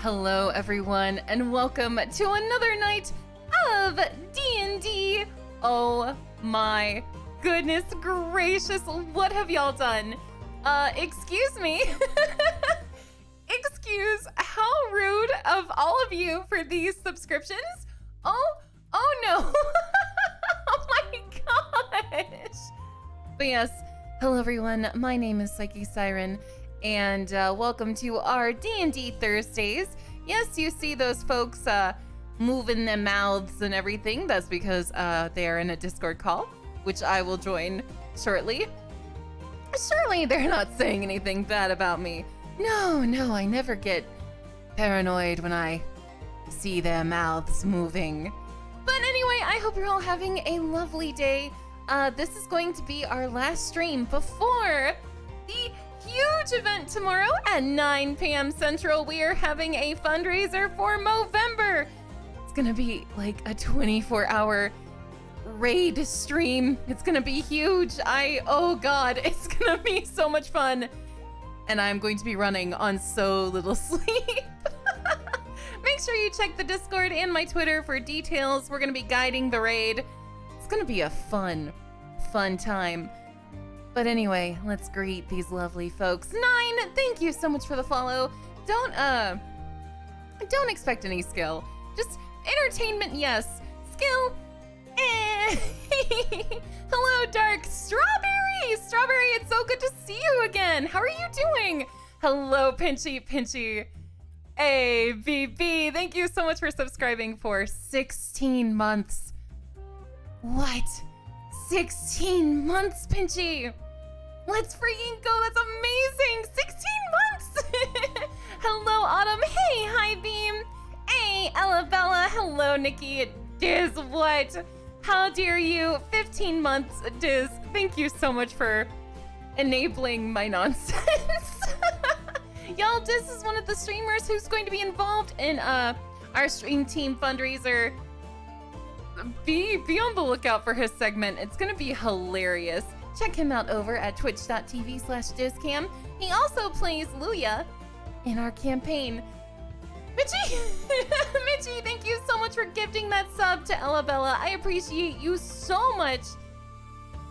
Hello everyone, and welcome to another night of D&D. Oh my goodness gracious, what have y'all done? Excuse me. Excuse how rude of all of you for these subscriptions. Oh no. Oh my gosh. But yes, hello everyone, my name is PsycheSiren, and welcome to our D&D Thursdays. Yes, you see those folks moving their mouths and everything. That's because they are in a Discord call, which I will join shortly. Surely they're not saying anything bad about me. No, I never get paranoid when I see their mouths moving. But anyway, I hope you're all having a lovely day. This is going to be our last stream before the huge event tomorrow at 9 p.m. Central. We are having a fundraiser for Movember. It's gonna be like a 24-hour raid stream. It's gonna be huge. Oh god, it's gonna be so much fun. And I'm going to be running on so little sleep. Make sure you check the Discord and my Twitter for details. We're gonna be guiding the raid. It's gonna be a fun time. But anyway, let's greet these lovely folks. 9, thank you so much for the follow. Don't expect any skill. Just entertainment, yes. Skill, eh. Hello, Dark Strawberry. Strawberry, it's so good to see you again. How are you doing? Hello, Pinchy. ABB, thank you so much for subscribing for 16 months. What? 16 months, Pinchy. Let's freaking go. That's amazing. 16 months. Hello, Autumn. Hey, High Beam. Hey, Ella Bella. Hello, Nikki. Diz, what? How dare you? 15 months, Diz. Thank you so much for enabling my nonsense. Y'all, Diz is one of the streamers who's going to be involved in our stream team fundraiser. Be on the lookout for his segment. It's gonna be hilarious. Check him out over at twitch.tv/DizCam. He also plays Luya in our campaign. Mitchie! Mitchie, thank you so much for gifting that sub to Ella Bella. I appreciate you so much.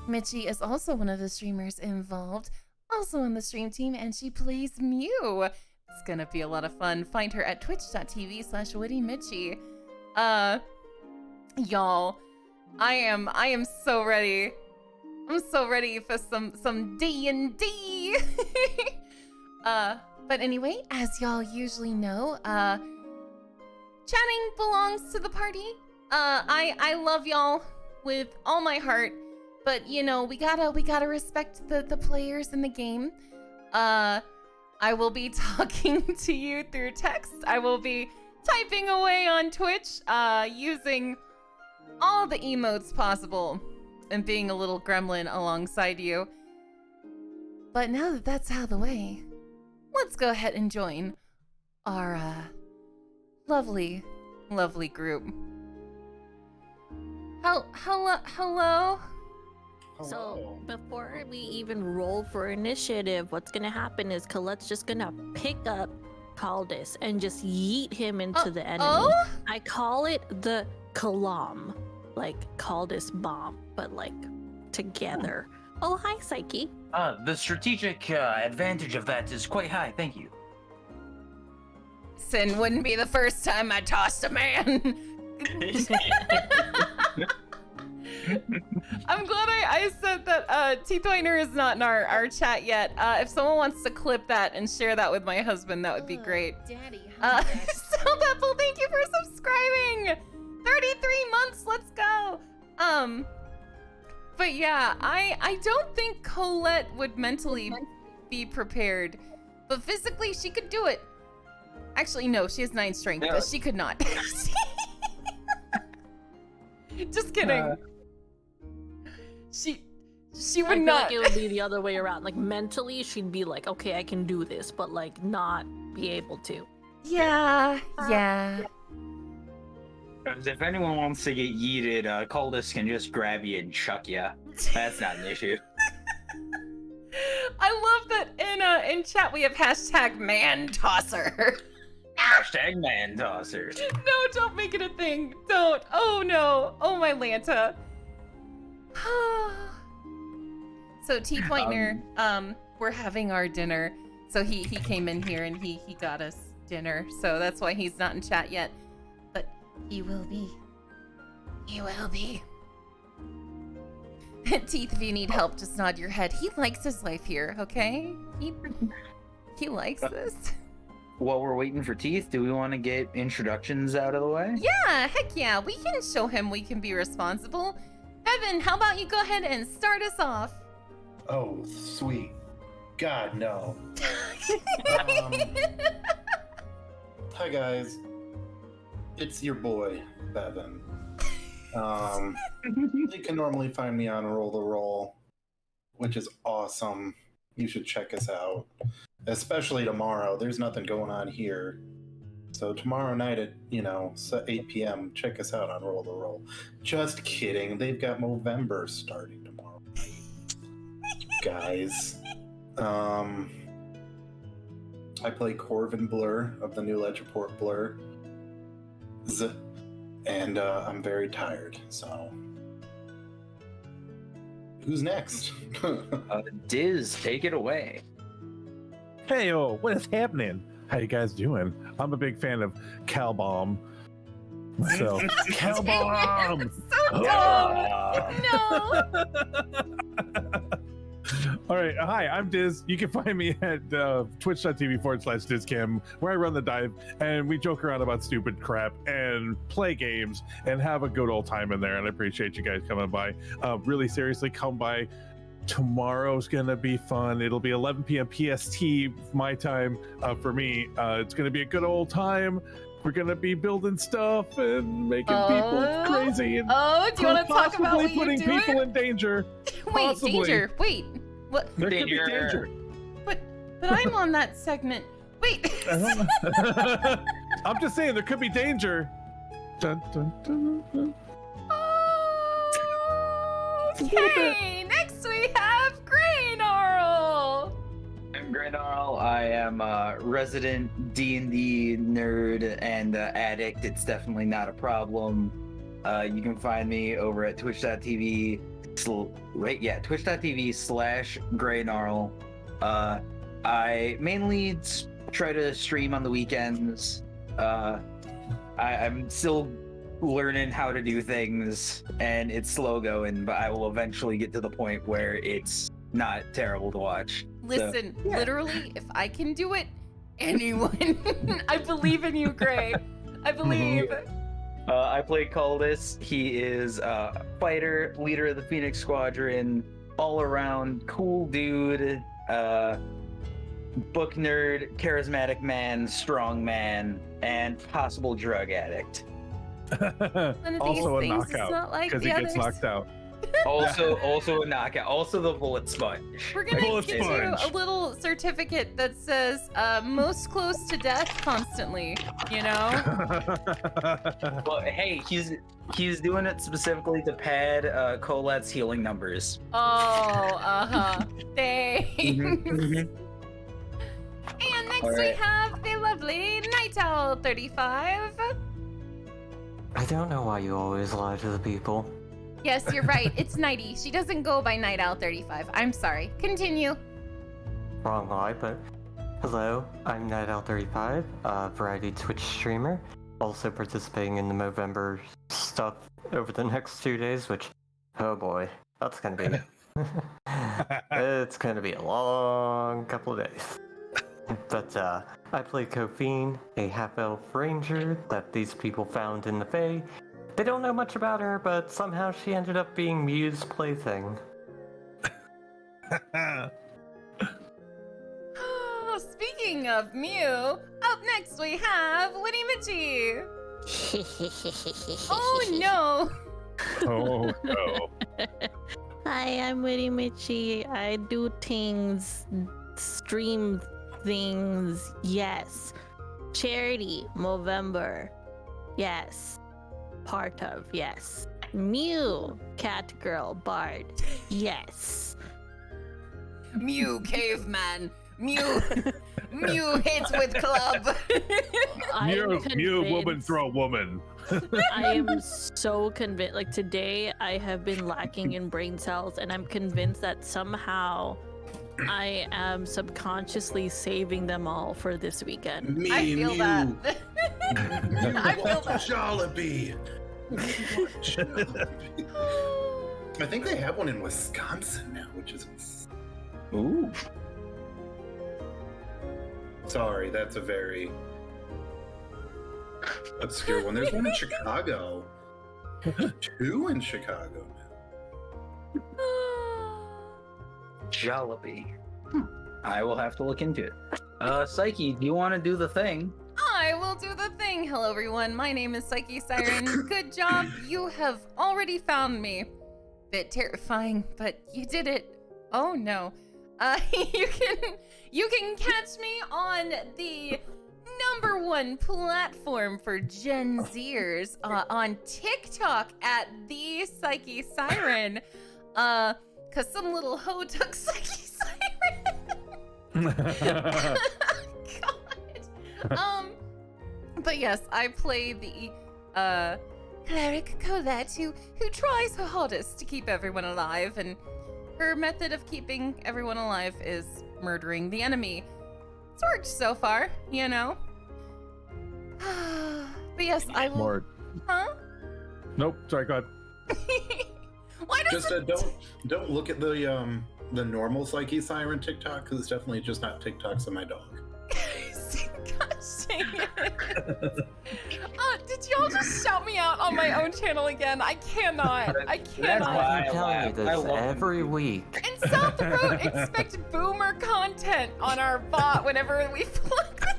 Mitchie is also one of the streamers involved, also on the stream team, and she plays Mew. It's gonna be a lot of fun. Find her at twitch.tv/WittyMitchie. Y'all, I am so ready. I'm so ready for some D&D. But anyway, as y'all usually know, chatting belongs to the party. I love y'all with all my heart, but you know, we gotta respect the players in the game. I will be talking to you through text. I will be typing away on Twitch, using all the emotes possible and being a little gremlin alongside you. But now that that's out of the way, let's go ahead and join our lovely group. Hello? So before we even roll for initiative, what's gonna happen is Colette's just gonna pick up Caldus and just yeet him into the enemy. Oh? I call it the Kalam, like Caldus bomb, but like together. Oh, hi, Psyche. The strategic advantage of that is quite high, thank you. Sin wouldn't be the first time I tossed a man. I'm glad I said that Teethwiner is not in our chat yet. If someone wants to clip that and share that with my husband, that would be great. Daddy, Soulapple, thank you for subscribing. 33 months, let's go. But yeah, I don't think Colette would mentally be prepared, but physically she could do it. Actually, no, she has 9 strength, but she could not. Just kidding. She would not. I feel like it would be the other way around. Like mentally, she'd be like, okay, I can do this, but like not be able to. Yeah. If anyone wants to get yeeted, Caldus can just grab you and chuck you. That's not an issue. I love that in chat we have hashtag man tosser. Hashtag man tossers. No, don't make it a thing. Don't. Oh no. Oh my Lanta. So T Pointner, we're having our dinner. So he came in here and he got us dinner. So that's why he's not in chat yet. But he will be. He will be. Teeth, if you need help, just nod your head. He likes his life here, okay? He likes this. While we're waiting for Teeth, do we want to get introductions out of the way? Yeah, heck yeah. We can show him we can be responsible. Evan, how about you go ahead and start us off? Oh, sweet. God, no. Hi, guys. It's your boy, Bevan. You can normally find me on Roll the Roll, which is awesome. You should check us out. Especially tomorrow. There's nothing going on here. So tomorrow night at, 8 p.m., check us out on Roll the Roll. Just kidding. They've got Movember starting tomorrow night. Guys. I play Corvin Blur of the new Legend Port Blur. And I'm very tired, so... Who's next? Diz, take it away. Hey, what is happening? How you guys doing? I'm a big fan of Calbomb. So, Calbomb! So dumb! No! All right, hi, I'm Diz. You can find me at twitch.tv/DizCam, where I run the dive, and we joke around about stupid crap and play games and have a good old time in there. And I appreciate you guys coming by. Really seriously, come by. Tomorrow's gonna be fun. It'll be 11 p.m. PST, my time. For me, it's gonna be a good old time. We're gonna be building stuff and making people crazy and do you want to talk about what you're putting doing? people in danger. Wait, Possibly. danger. Wait. What? There Danger. could be danger. But I'm on that segment. Wait. I'm just saying there could be danger. Dun, dun, dun, dun. Okay, next we have Grey Gnarl. I'm Grandal. I am a resident D&D nerd and addict. It's definitely not a problem. You can find me over at twitch.tv twitch.tv/Greynarl. I mainly try to stream on the weekends. I'm still learning how to do things, and it's slow going, but I will eventually get to the point where it's not terrible to watch. Listen, literally, if I can do it, anyone. I believe in you, Gray. I believe. I play Caldus. He is a fighter, leader of the Phoenix Squadron, all around cool dude, book nerd, charismatic man, strong man, and possible drug addict. Also a things, it's knockout not like because the he gets others. knocked out. Also a knockout. Also the bullet sponge. We're gonna Bullet give you sponge. a little certificate that says most close to death constantly, you know? Well, hey, he's doing it specifically to pad Colette's healing numbers. Oh, thanks. Mhm. And next All we right. have the lovely Night Owl 35. I don't know why you always lie to the people. Yes, you're right. It's Nighty. She doesn't go by Night Owl 35. I'm sorry. Continue. Wrong lie, but hello, I'm Night Owl 35, a variety Twitch streamer, also participating in the Movember stuff over the next 2 days, which, oh boy, that's gonna be... it's gonna be a long couple of days. But I play Kofine, a half-elf ranger that these people found in the Fae. They don't know much about her, but somehow she ended up being Mew's plaything. Speaking of Mew, up next we have Winnie Mitchie. Oh no! Oh no. Hi, I'm Witty Mitchie. I do things, stream things, yes. Charity, Movember, yes. Part of, yes. Mew, cat girl, bard, yes. Mew caveman. Mew Mew hits with club. Mew woman convinced- throw woman. I am so convinced. Like today, I have been lacking in brain cells, and I'm convinced that somehow I am subconsciously saving them all for this weekend. Me, I feel Mew. that. You I feel want that. Jollibee. I think they have one in Wisconsin now, which is. Ooh. Sorry, that's a very obscure one. There's one in Chicago. 2 in Chicago now. Jollibee. I will have to look into it. Psyche, do you want to do the thing? I will do the thing. Hello, everyone. My name is PsycheSiren. Good job. You have already found me. Bit terrifying, but you did it. Oh no. You can catch me on the #1 platform for Gen Zers on TikTok at the PsycheSiren. Cause some little hoe took PsycheSiren. God. But yes, I play the cleric Colette who tries her hardest to keep everyone alive, and her method of keeping everyone alive is murdering the enemy. It's worked so far, you know. But yes, I will. More. Huh? Nope. Sorry, go ahead. Why does Just don't look at the normal PsycheSiren TikTok, because it's definitely just not TikToks of my dog. Gosh dang it. Did y'all just shout me out on my own channel again? I cannot. I That's cannot. why I'm I telling you laugh. I this love every them. week. In South Road, expect boomer content on our bot whenever we plug the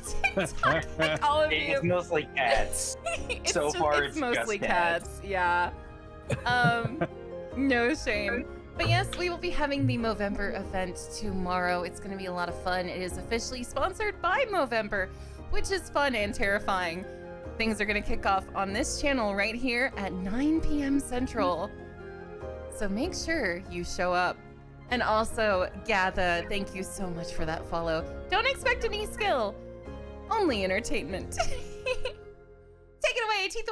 TikTok. Like all of you. It's mostly cats. It's so just- far, it's it's mostly just cats. Yeah. No shame. But yes, we will be having the Movember event tomorrow. It's going to be a lot of fun. It is officially sponsored by Movember, which is fun and terrifying. Things are going to kick off on this channel right here at 9 p.m. Central. So make sure you show up. And also, Gatha, thank you so much for that follow. Don't expect any skill, only entertainment. Take it away, Teeth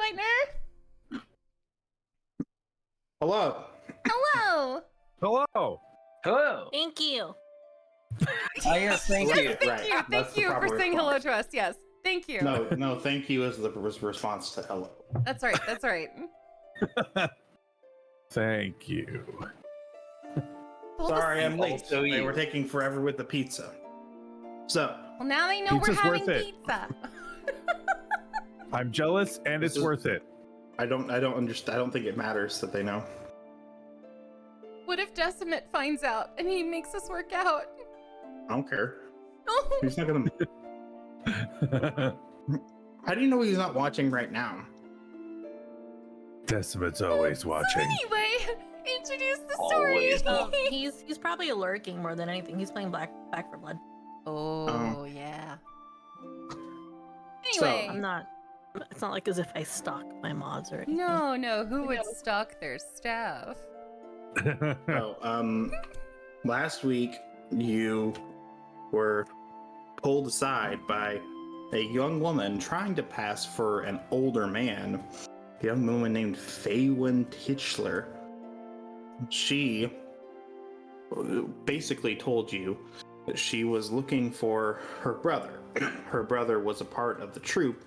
Whitener. Hello. Hello. Hello. Hello. Thank you. Yes, thank Yes, you. thank Right, you. that's Thank the you for proper saying hello response. to us. Yes. Thank you. No, thank you is the response to hello. That's right. That's right. Thank you. Well, Sorry, I'm late. Also They you. were taking forever with the pizza. So, Well, now they know Pizza's we're worth having it. pizza. I'm jealous, and This it's is- worth it. I don't understand. I don't think it matters that they know. What if Decimate finds out and he makes us work out? I don't care. No. He's not gonna. How do you know he's not watching right now? Decimate's always watching. Anyway, introduce the story. Always. He's probably lurking more than anything. He's playing Back for Blood. Oh, yeah. So, Anyway. I'm not. It's not like as if I stalk my mods or anything. No, who would stalk their staff? So, last week you were pulled aside by a young woman trying to pass for an older man. A young woman named Faywin Tichler. She basically told you that she was looking for her brother. Her brother was a part of the troop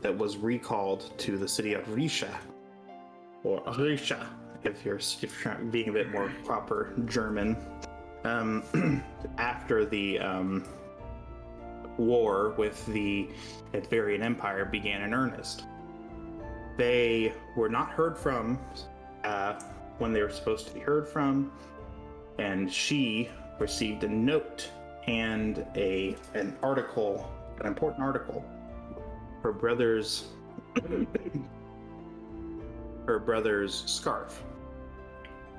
that was recalled to the city of Risha, or Risha, if you're being a bit more proper German. After the war with the Advarian Empire began in earnest, they were not heard from when they were supposed to be heard from, and she received a note and an article, an important article. Her brother's scarf,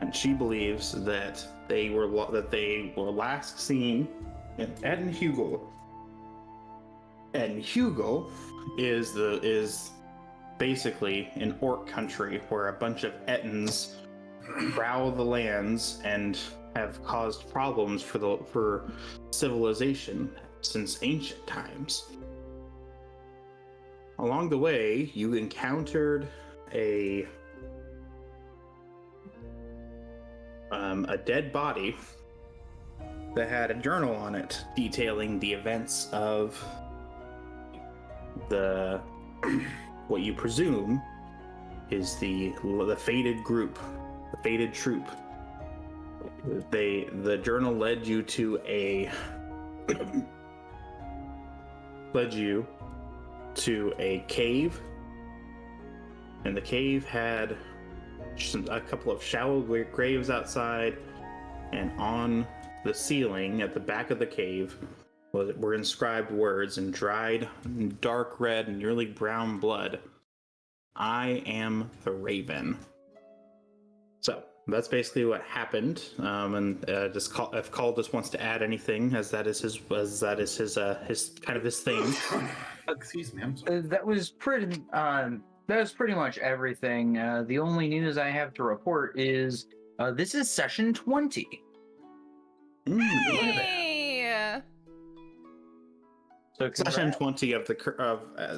and she believes that they were last seen in Eden Hugo. And Hugo is basically an orc country where a bunch of Ettins prowl the lands and have caused problems for civilization. since ancient times. Along the way, you encountered a dead body that had a journal on it detailing the events of the what you presume is the fated group, the fated troop. The journal led you to a cave, and the cave had a couple of shallow graves outside, and on the ceiling at the back of the cave were inscribed words in dried, dark red, and nearly brown blood. I am the Raven. So that's basically what happened. If Caldus wants to add anything, as that is his kind of his thing. Excuse me, I'm sorry. That was pretty much everything. The only news I have to report is this is session 20. Hey! So Session 20 of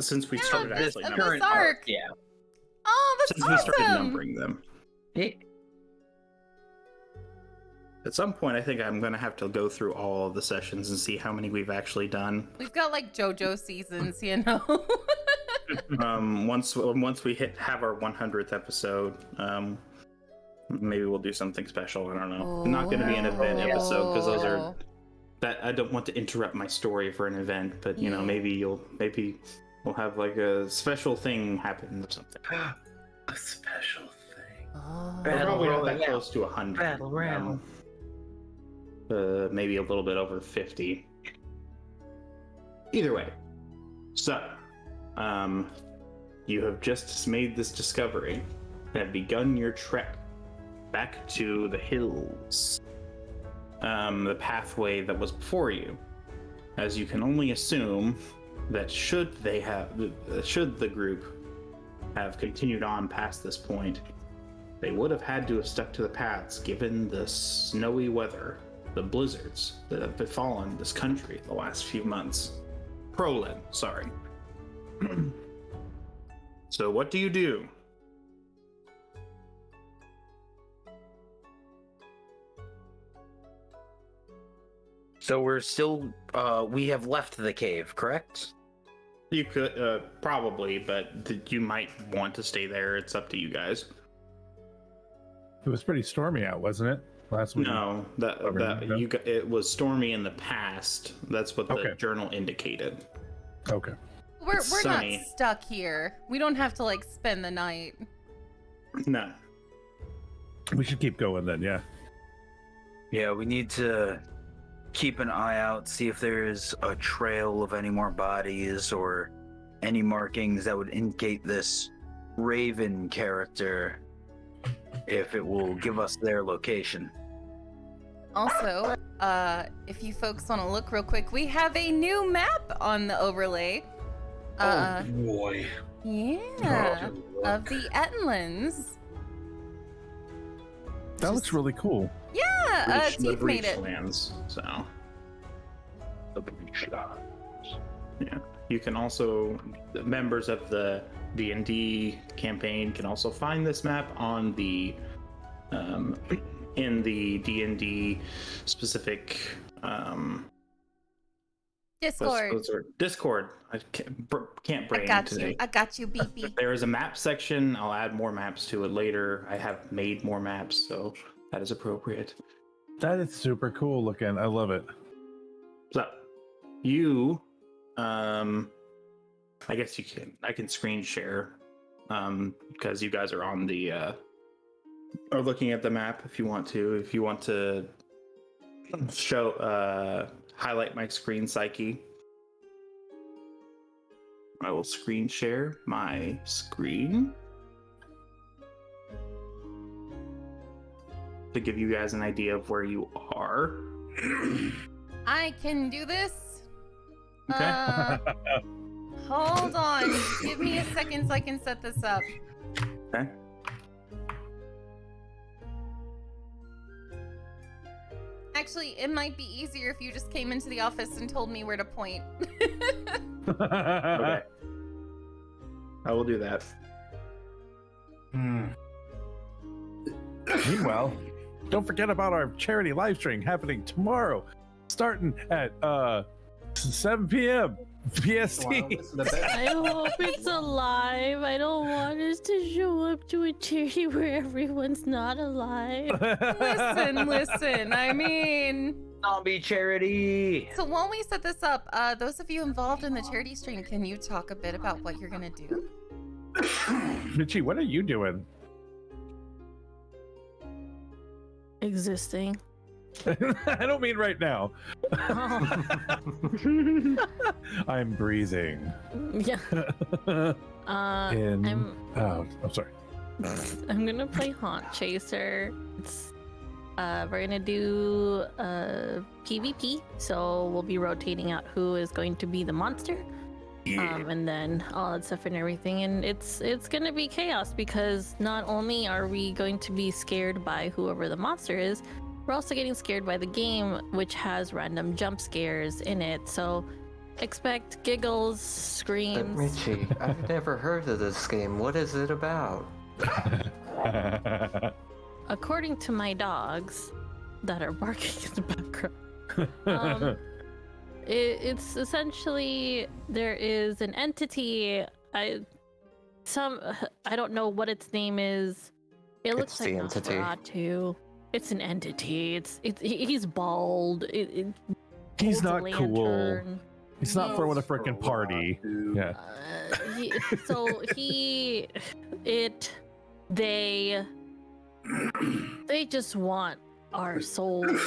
since we started this actually of numbering. this arc. Yeah. Oh, that's Since we started awesome! numbering them. Yeah. At some point, I think I'm going to have to go through all of the sessions and see how many we've actually done. We've got like JoJo seasons, you know. Once we have our 100th episode, maybe we'll do something special. I don't know. Not going to be an event episode because those are that I don't want to interrupt my story for an event. But you know, maybe we'll have like a special thing happen or something. A special thing. Oh. We're probably not that royale. close to 100. Battle royale. Maybe a little bit over 50. Either way, so you have just made this discovery and have begun your trek back to the hills. The pathway that was before you, as you can only assume that should the group have continued on past this point, they would have had to have stuck to the paths given the snowy weather, the blizzards that have befallen this country the last few months. Prolin, sorry. So what do you do? So we're still we have left the cave, correct? You could probably, but you might want to stay there. It's up to you guys. It was pretty stormy out, wasn't it? Last week. No, it was stormy in the past. That's what the journal indicated. Okay. We're not sunny. stuck here. We don't have to like spend the night. No. We should keep going then, yeah. Yeah, we need to keep an eye out, see if there's a trail of any more bodies or any markings that would indicate this Raven character, if it will give us their location. Also, if you folks want to look real quick, we have a new map on the overlay. Oh boy. Yeah, of the Ettenlands. That looks really cool. Yeah, The Teeth made it. Breachlands, so. Yeah. You can also, members of the D&D campaign can also find this map on the in the D&D specific Discord. I can't brain today. I got you, BB. There is a map section. I'll add more maps to it later. I have made more maps, so that is appropriate. That is super cool looking. I love it. So you I guess I can screen share because you guys are on the are looking at the map if you want to show highlight my screen, Psyche. I will screen share my screen to give you guys an idea of where you are. I can do this. Okay. Hold on. Give me a second so I can set this up. Okay. Actually, it might be easier if you just came into the office and told me where to point. Okay. I will do that. Meanwhile, don't forget about our charity live stream happening tomorrow, starting at 7 p.m. PST. I hope it's alive. I don't want us to show up to a charity where everyone's not alive. Listen, I mean... Zombie charity. So while we set this up, those of you involved in the charity stream, can you talk a bit about what you're gonna do? Mitchie, what are you doing? Existing. I don't mean right now. Oh. I'm breathing. Yeah. I'm sorry. I'm gonna play Haunt Chaser. We're gonna do PvP, so we'll be rotating out who is going to be the monster, and then all that stuff and everything. And it's gonna be chaos because not only are we going to be scared by whoever the monster is, we're also getting scared by the game, which has random jump scares in it. So expect giggles, But screams. Richie, I've never heard of this game. What is it about? According to my dogs that are barking in the background, it's essentially there is an entity. I don't know what its name is. It looks It's like the entity. Nosferatu. It's an entity. He's bald. He's holds a not cool. lantern. He's not throwing a freaking party. Yeah. They just want our souls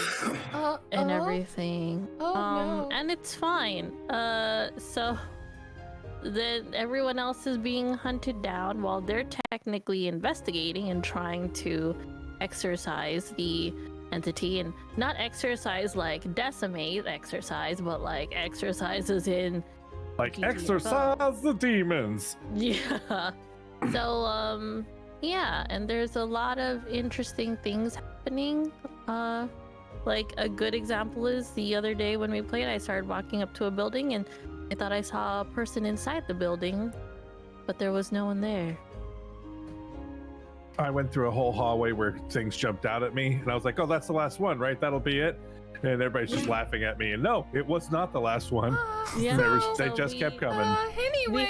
and everything. No. And it's fine. So then everyone else is being hunted down while they're technically investigating and trying to exorcise the entity, and not exercise like decimate exercise, but like exercises in Like GTFO. exorcise the demons. Yeah. So, yeah, and there's a lot of interesting things happening. Like a good example is the other day when we played, I started walking up to a building and I thought I saw a person inside the building, but there was no one there. I went through a whole hallway where things jumped out at me, and I was like, "Oh, that's the last one, right? That'll be it." And everybody's just laughing at me. And no, it was not the last one. Yeah. They So just kept coming. Anyway.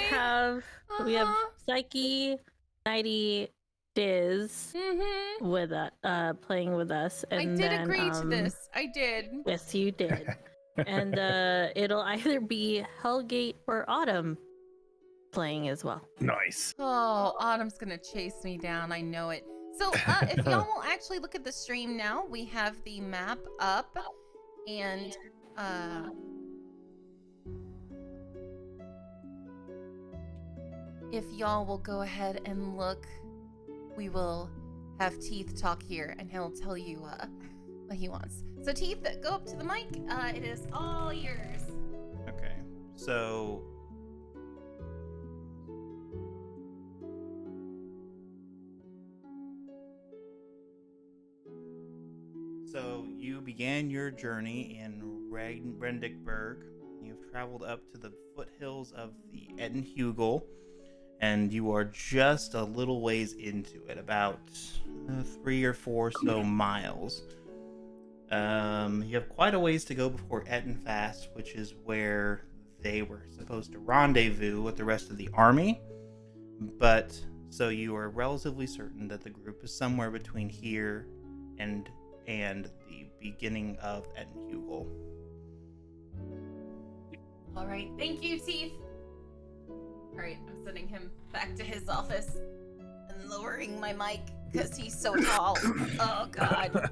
We have Psyche, Nighty, Diz with playing with us, and I did then, agree to this. I did. Yes, you did. And it'll either be Hellgate or Autumn playing as well. Nice. Oh, Autumn's gonna chase me down. I know it. So if y'all will actually look at the stream now, we have the map up, and if y'all will go ahead and look, we will have Teeth talk here, and he'll tell you what he wants. So Teeth, go up to the mic. It is all yours. Okay, so you began your journey in Rendickburg. You've traveled up to the foothills of the Ettenhugel, and you are just a little ways into it, about 3 or 4 miles. You have quite a ways to go before Ettenfast, which is where they were supposed to rendezvous with the rest of the army. But so you are relatively certain that the group is somewhere between here and the beginning of Ettenhugel. All right, thank you, Teeth. All right, I'm sending him back to his office and lowering my mic because he's so tall. Oh, God.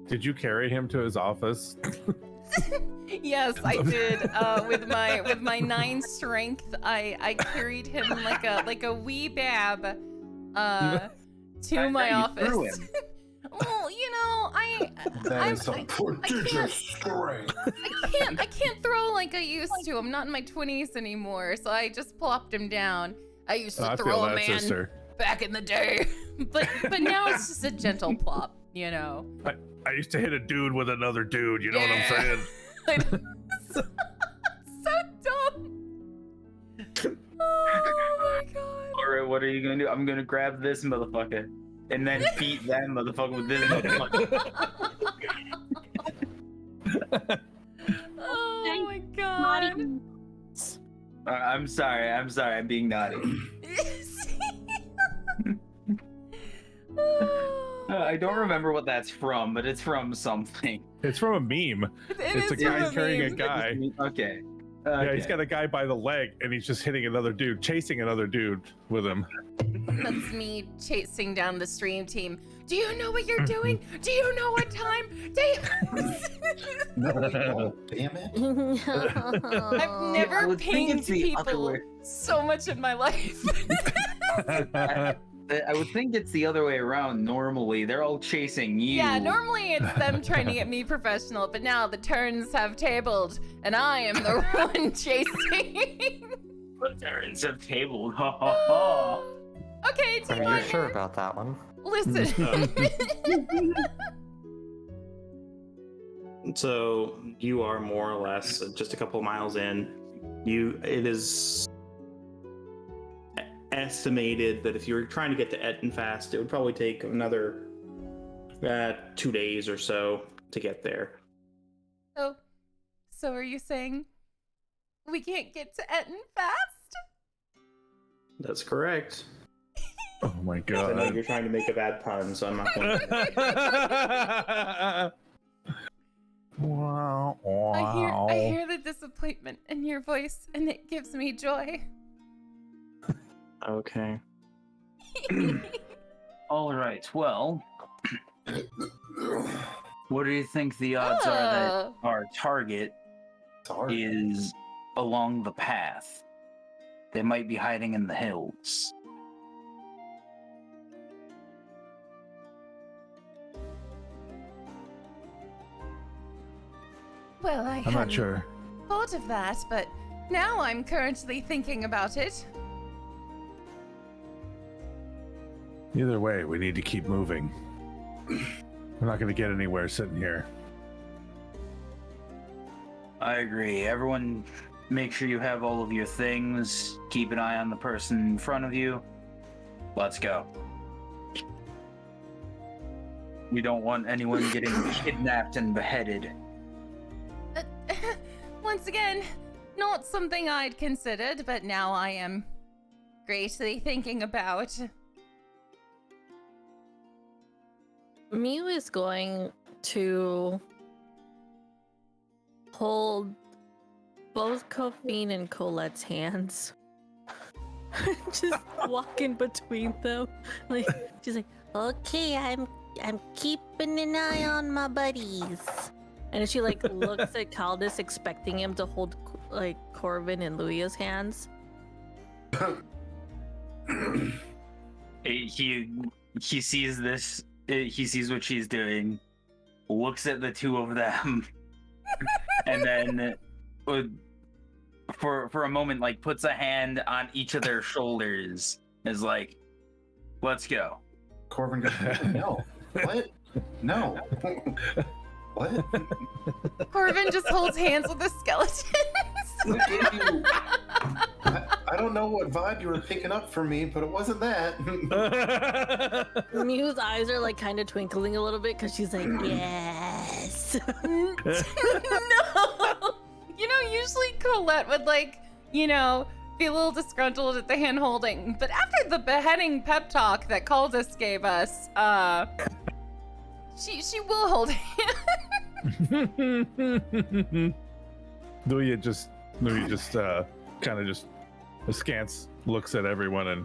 Did you carry him to his office? Yes, I did. With my 9 strength, I carried him like a wee bab to my office. Well, you know, That is some prodigious strength. I can't throw like I used to. I'm not in my 20s anymore, so I just plopped him down. I used to throw a man back in the day. but now it's just a gentle plop, you know. I used to hit a dude with another dude. You know what I'm saying? so dumb. Oh my god. All right, what are you gonna do? I'm gonna grab this motherfucker and then beat that motherfucker with this motherfucker. Oh my god. I'm sorry. I'm being naughty. I don't remember what that's from, but it's from something. It's from a meme. It's a guy carrying a guy. Okay. Yeah, he's got a guy by the leg, and he's just hitting another dude, chasing another dude with him. That's me chasing down the stream team. Do you know what you're doing? Do you know what time? No, damn it. I've never would think pinged it's the other people way. so much in my life. I would think it's the other way around. Normally, they're all chasing you. Yeah, normally it's them trying to get me professional, but now the turns have tabled, and I am the one chasing. The turns have tabled. Ha ha ha. Okay, Team Are you Martin, sure about that one? listen. So you are more or less just a couple miles in. It is estimated that if you were trying to get to Etten fast, it would probably take another 2 days or so to get there. So are you saying we can't get to Etten fast? That's correct. Oh my I know god. you're trying to make a bad pun, so I'm not going to. Wow. I hear the disappointment in your voice, and it gives me joy. Okay. All right. Well, what do you think the odds are that our target Sorry. is along the path? They might be hiding in the hills. Well, I I'm hadn't not sure. thought of that, but now I'm currently thinking about it. Either way, we need to keep moving. We're not going to get anywhere sitting here. I agree. Everyone, make sure you have all of your things. Keep an eye on the person in front of you. Let's go. We don't want anyone getting kidnapped and beheaded. Once again, not something I'd considered, but now I am greatly thinking about. Mew is going to hold both Koffine and Colette's hands. Just walk in between them. Like she's like, okay, I'm keeping an eye on my buddies. And she like looks at Caldus, expecting him to hold like Corvin and Luia's hands. He sees this. He sees what she's doing. Looks at the two of them, and then, for a moment, like puts a hand on each of their shoulders. Is like, let's go. Corbin goes, no. What? No. What? Corbin just holds hands with the skeletons. Who gave you... I don't know what vibe you were picking up from me, but it wasn't that. Mew's eyes are like kind of twinkling a little bit because she's like, yes. No. You know, usually Colette would be a little disgruntled at the hand holding, but after the beheading pep talk that Caldus gave us, she will hold hands. Luia just kind of just askance looks at everyone and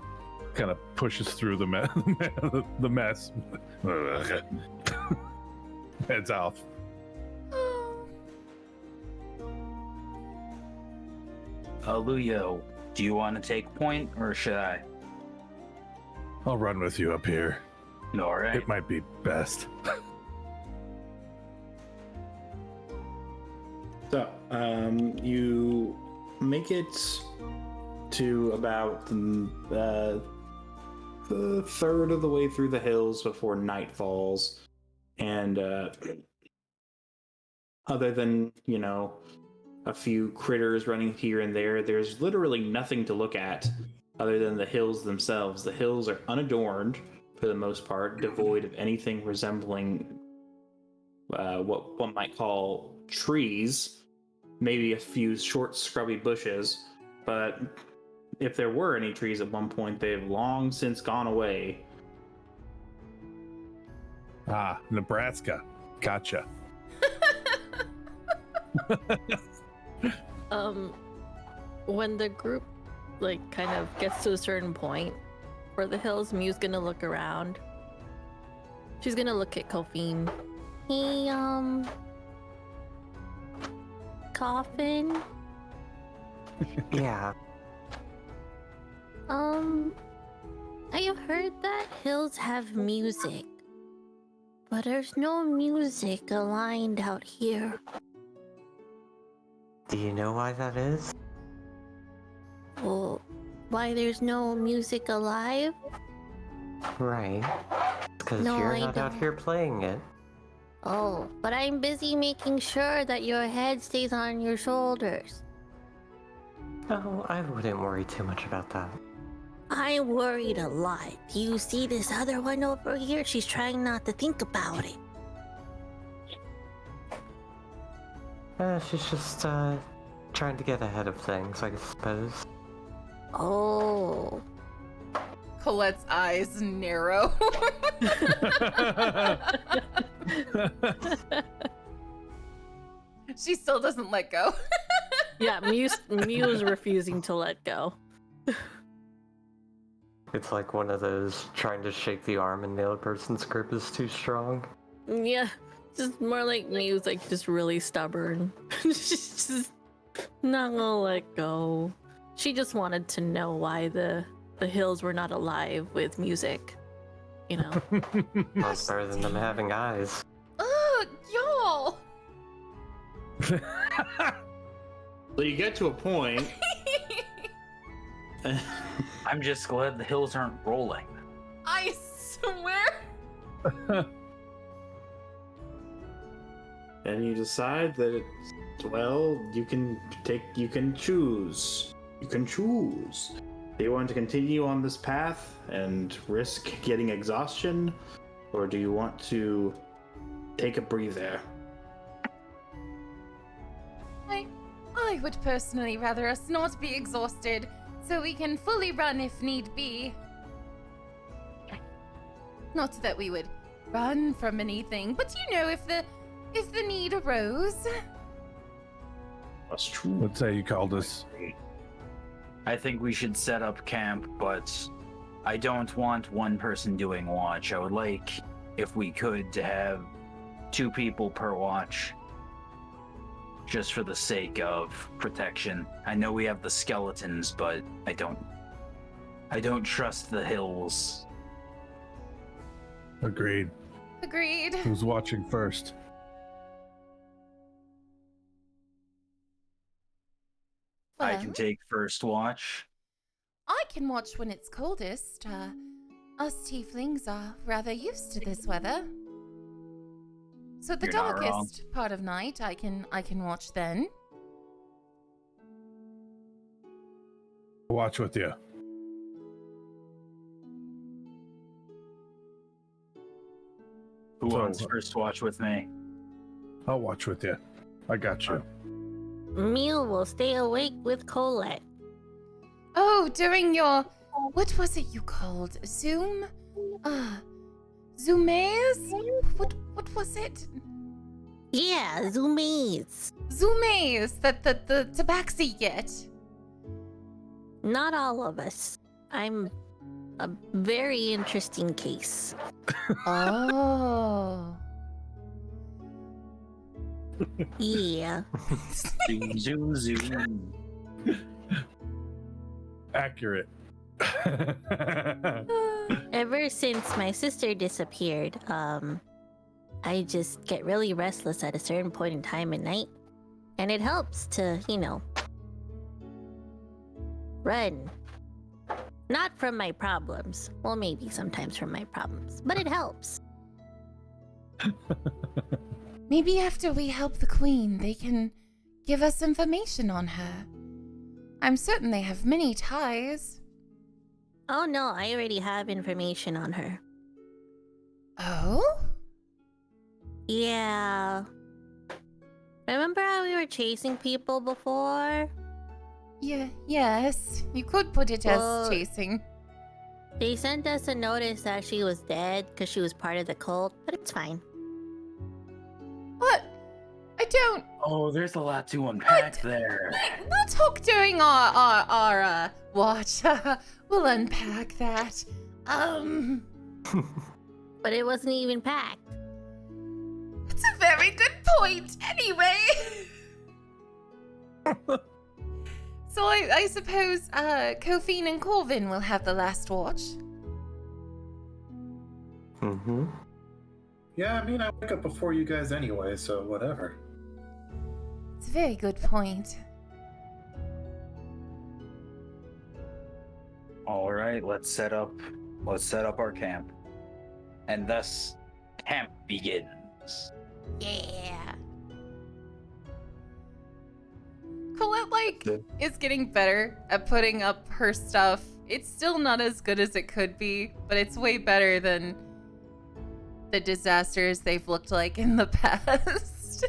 kind of pushes through the mess. Heads off. Luyo, do you want to take point or should I? I'll run with you up here. All right. It might be best. So, you make it to about a third of the way through the hills before night falls. And other than, a few critters running here and there, there's literally nothing to look at other than the hills themselves. The hills are unadorned for the most part, devoid of anything resembling what one might call trees, maybe a few short scrubby bushes, but if there were any trees at one point, they've long since gone away. Ah, Nebraska. Gotcha. When the group kind of gets to a certain point for the hills, Mew's gonna look around. She's gonna look at Kofin. Hey, Coffin? Yeah. I have heard that hills have music, but there's no music aligned out here. Do you know why that is? Well, why there's no music alive? Right. Because No, you're I not out don't. here playing it. Oh, but I'm busy making sure that your head stays on your shoulders. Oh, I wouldn't worry too much about that. I worried a lot. Do you see this other one over here? She's trying not to think about it. She's just, trying to get ahead of things, I suppose. Oh. Colette's eyes narrow. She still doesn't let go. Yeah, Mew's refusing to let go. It's like one of those trying to shake the arm and the other person's grip is too strong. Yeah, just more like Mew's just really stubborn. She's just not gonna let go. She just wanted to know why the hills were not alive with music. That's better than them having eyes. Ugh, y'all. So you get to a point. I'm just glad the hills aren't rolling. I swear. And you decide that you can choose. You can choose. Do you want to continue on this path and risk getting exhaustion, or do you want to take a breather? I would personally rather us not be exhausted, so we can fully run if need be. Not that we would run from anything, but if the need arose. That's true. Let's say you called us. I think we should set up camp, but I don't want one person doing watch. I would like, if we could, to have 2 people per watch. Just for the sake of protection. I know we have the skeletons, but I don't trust the hills. Agreed. Agreed. Who's watching first? I Well, can take first watch. I can watch when it's coldest. Us tieflings are rather used to this weather. So the You're not wrong. darkest part of night, I can watch then. Watch with you. Who So- wants first watch with me? I'll watch with you. I got you. Mew will stay awake with Colette. Oh, during your what was it you called? Zoom? Zoomaze? What was it? Yeah, zoomies. Zoomaze that the tabaxi get. Not all of us. I'm a very interesting case. Oh. Yeah. Zoom, zoom, zoom. Accurate. Ever since my sister disappeared, I just get really restless at a certain point in time at night. And it helps to, run. Not from my problems. Well, maybe sometimes from my problems, but it helps. Maybe after we help the queen, they can give us information on her. I'm certain they have many ties. Oh no, I already have information on her. Oh? Yeah. Remember how we were chasing people before? Yeah, yes. You could put it Well, as chasing. They sent us a notice that she was dead because she was part of the cult, but it's fine. What? I don't. Oh, there's a lot to unpack there. We'll talk during our watch. We'll unpack that. But it wasn't even packed. That's a very good point. Anyway. So I suppose Kophine and Corvin will have the last watch. Mm-hmm. Yeah, I mean, I wake up before you guys anyway, so whatever. It's a very good point. All right, let's set up our camp. And thus camp begins. Yeah. Colette, Yeah. is getting better at putting up her stuff. It's still not as good as it could be, but it's way better than the disasters they've looked like in the past.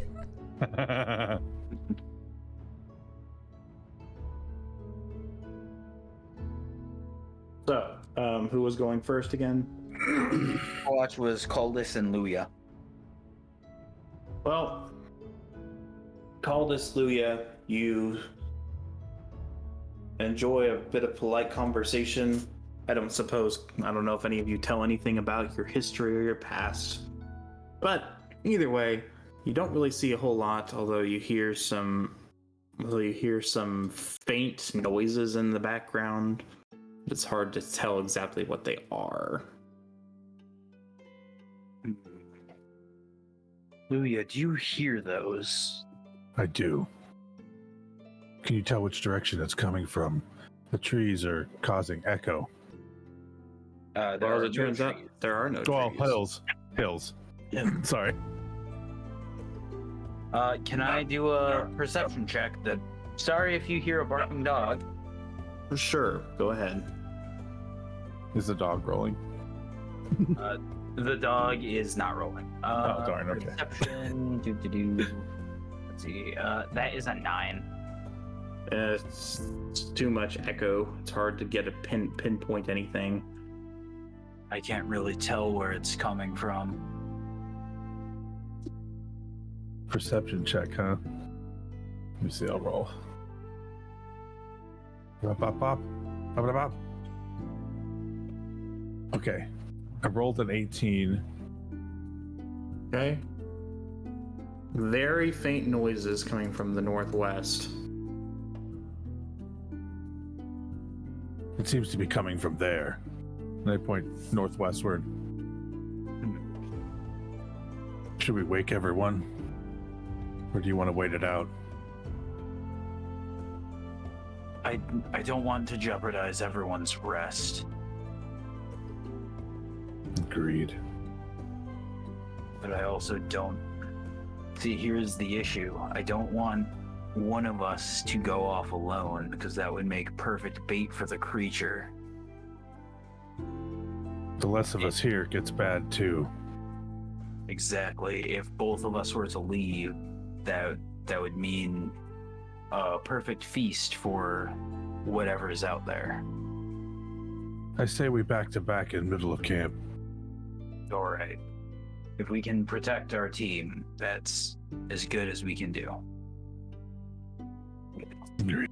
So, who was going first again? Watch was Caldus and Luya. Well, Caldus, Luya, you enjoy a bit of polite conversation. I don't know if any of you tell anything about your history or your past. But either way, you don't really see a whole lot, although you hear some faint noises in the background. It's hard to tell exactly what they are. Luya, do you hear those? I do. Can you tell which direction it's coming from? The trees are causing echo. Well, as it turns out, there are no Well, trees. hills. Sorry. Can I do a perception check? Sorry if you hear a barking dog. Sure, go ahead. Is the dog rolling? The dog is not rolling. Oh, darn, okay. Perception, Let's see. That is a 9. It's too much echo. It's hard to get a pinpoint anything. I can't really tell where it's coming from. Perception check, huh? Let me see, I'll roll. Bop, bop, bop. Bop, bop, bop. Okay. I rolled an 18. Okay. Very faint noises coming from the northwest. It seems to be coming from there. And I point northwestward. Should we wake everyone? Or do you want to wait it out? I don't want to jeopardize everyone's rest. Agreed. But I also don't... See, here's the issue. I don't want one of us to go off alone, because that would make perfect bait for the creature. The less of us here gets bad too. Exactly. If both of us were to leave, that would mean a perfect feast for whatever's out there. I say we back to back in middle of camp. All right. If we can protect our team, that's as good as we can do. Agreed.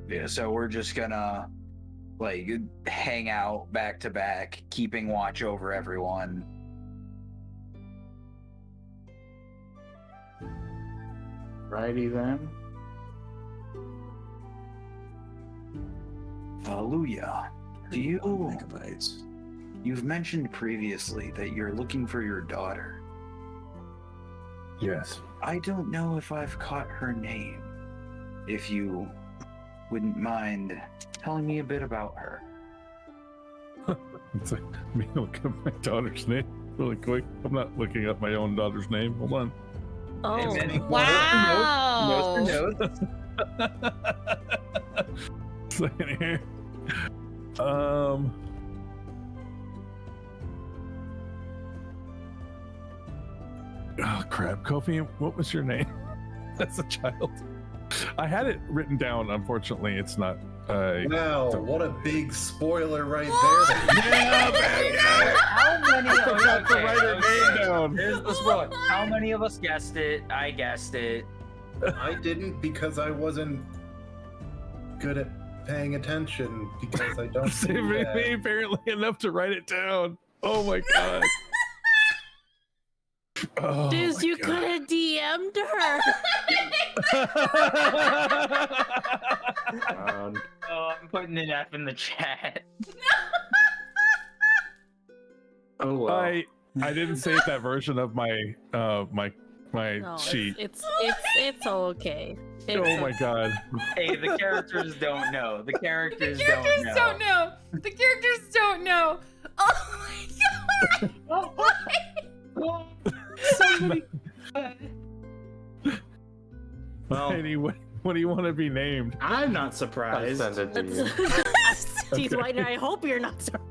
Yeah, so we're just gonna hang out back to back, keeping watch over everyone. Righty then. Hallelujah. You've mentioned previously that you're looking for your daughter. Yes. I don't know if I've caught her name. If you wouldn't mind telling me a bit about her. It's like me look up my daughter's name really quick. I'm not looking up my own daughter's name. Hold on. Oh, Hey, Manny, Wow. notes. Saying here. Oh crap, Kofi, what was your name as a child? I had it written down. Unfortunately, it's not. Wow, what a big spoiler right Yeah, man. How many? I forgot to write her name down. Here's the spoiler. How many of us guessed it? I guessed it. there. I didn't because I wasn't good at paying attention because I don't do Saving that. me apparently enough to write it down. Oh my god. Oh Diz, my you God. could have DM'd her. Oh, I'm putting an F in the chat. Oh well. I didn't save that version of my my No, sheet. it's okay. It's Oh my god. Hey, the characters don't know. The The characters, characters don't know. The characters don't know. Oh my god. Somebody. Well, Anyway, what do you want to be named? I'm not I surprised. send it to you. Jeez, Whitener, I hope you're not sorry.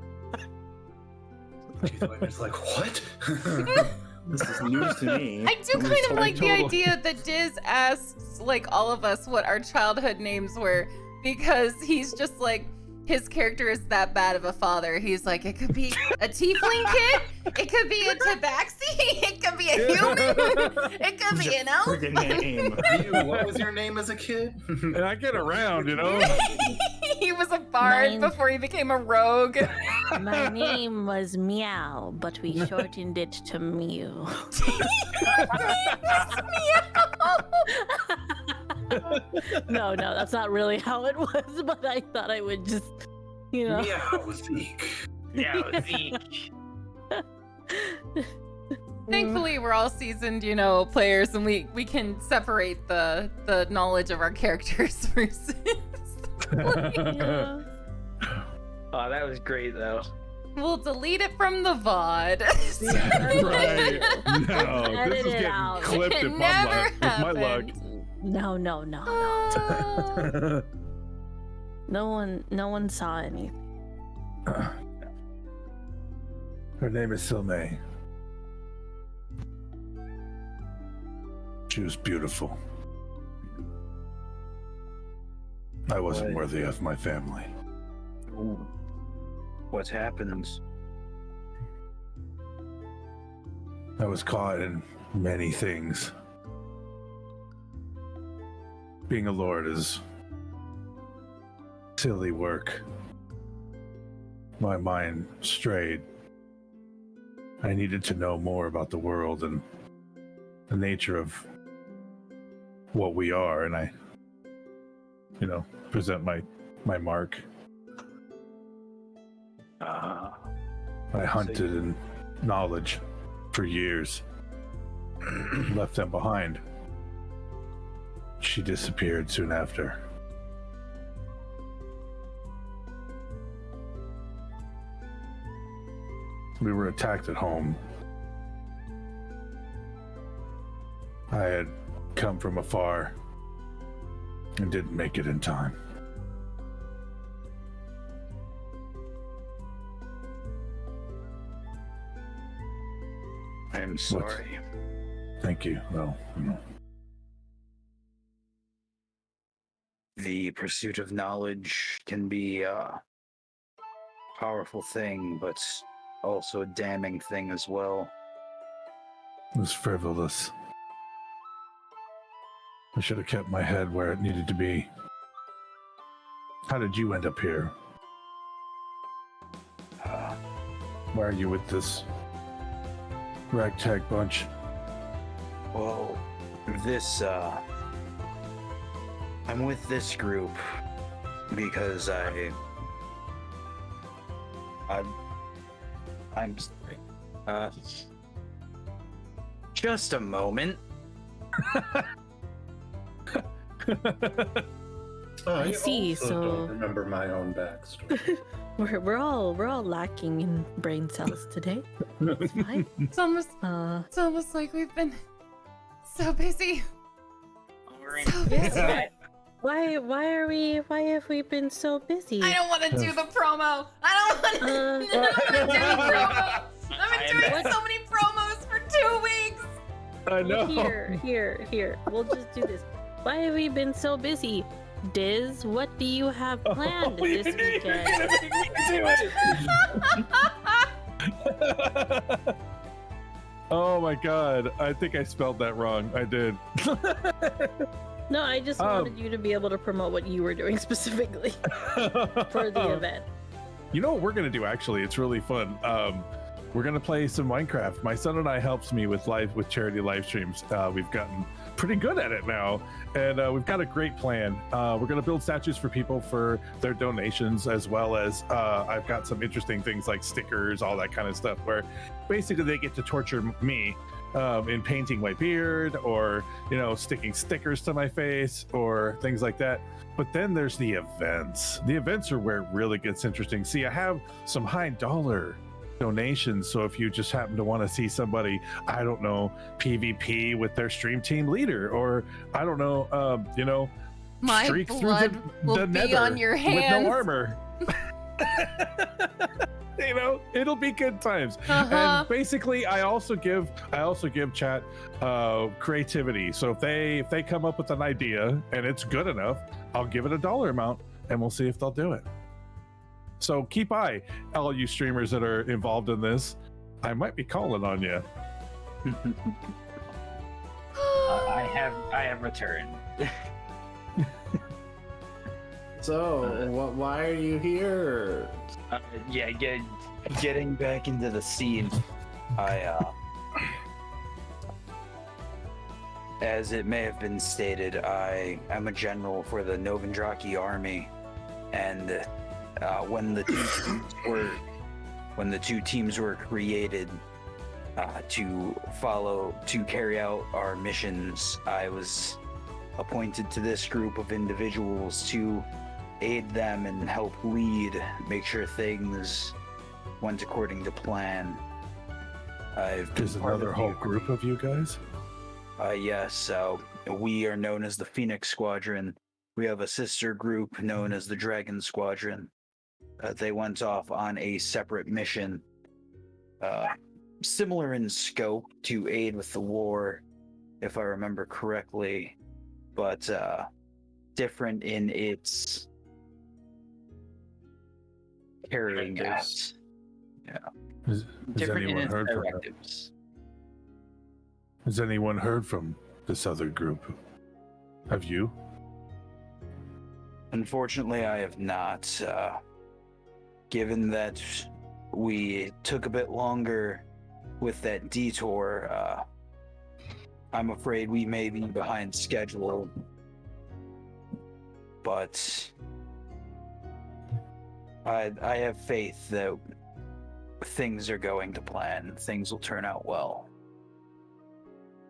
It's like, what? This is news to me. I do kind of like the Totally. idea that Diz asks like all of us what our childhood names were because he's just like his character is that bad of a father. He's like, it could be a tiefling kid, it could be a tabaxi, it could be a human, it could be an elf. Friggin' name. You, what was your name as a kid? And I get around, you know. He was a bard Mine- before he became a rogue. My name was Meow, but we shortened it to Mew. No, that's not really how it was, but I thought I would just, you know. Meow, Zeke. Yeah, Zeke. Thankfully, we're all seasoned, players, and we can separate the knowledge of our characters versus. Yeah. Oh, that was great though. We'll delete it from the VOD. Right. No, Edit this is it getting out. clipped It if never with my luck. No. Oh. No one saw anything. Her name is Silme. She was beautiful. I wasn't Right. worthy of my family. Ooh. What's happened? I was caught in many things. Being a lord is silly work. My mind strayed. I needed to know more about the world and the nature of what we are, and I, present my mark. I hunted in knowledge for years. Left them behind. She disappeared soon after. We were attacked at home. I had come from afar and didn't make it in time. I'm sorry. Thank you. Well, The pursuit of knowledge can be a powerful thing, but also a damning thing as well. it was frivolous. I should have kept my head where it needed to be. How did you end up here? Why are you with this ragtag bunch? Well, I'm with this group because I'm sorry. Just a moment. I see, also so- don't remember my own backstory. We're all lacking in brain cells today. It's fine. It's almost like we've been so busy. So busy. Yeah. Why have we been so busy? I don't want to do the promo. I don't want to do the promo. I've been doing so many promos for 2 weeks. I know. Here. We'll just do this. Why have we been so busy? Diz, what do you have planned this weekend? Oh my god, I think I spelled that wrong. I did. No, I just wanted you to be able to promote what you were doing specifically for the event. You know what we're gonna do? Actually, it's really fun. We're gonna play some Minecraft. My son and I helps me with charity live streams. We've gotten pretty good at it now, and we've got a great plan. We're gonna build statues for people for their donations, as well as I've got some interesting things like stickers, all that kind of stuff, where basically they get to torture me in painting my beard, or sticking stickers to my face, or things like that. But then there's the events. The events are where it really gets interesting. See, I have some high dollar donations, so if you just happen to want to see somebody, I don't know, PvP with their stream team leader, or I don't know, My streak blood through will the be nether on your with hands. no armor. It'll be good times. And basically, I also give chat creativity. So if they come up with an idea and it's good enough, I'll give it a dollar amount, and we'll see if they'll do it. So keep eye, all you streamers that are involved in this. I might be calling on you. I have returned. So, why are you here? Getting back into the scene. As it may have been stated, I am a general for the Novendraki army, and when the two teams were created to carry out our missions, I was appointed to this group of individuals to aid them and help lead, make sure things went according to plan. There's another whole group of you guys? Yes, we are known as the Phoenix Squadron. We have a sister group known as the Dragon Squadron. They went off on a separate mission, similar in scope, to aid with the war, if I remember correctly, but different in its carrying out. Yeah. Has Different in anyone its heard from them? directives. Has anyone heard from this other group? Have you? Unfortunately, I have not. Given that we took a bit longer with that detour, I'm afraid we may be behind schedule. But I have faith that things are going to plan. Things will turn out well.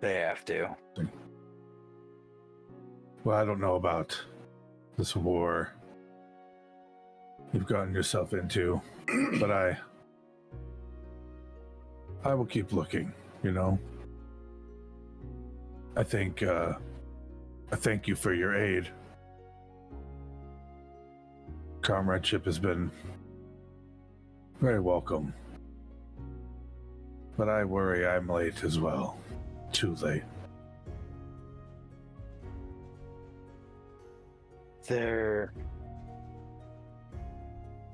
They have to. Well, I don't know about this war you've gotten yourself into, but I will keep looking, I think I thank you for your aid. Comradeship has been very welcome. But I worry I'm late as well. Too late.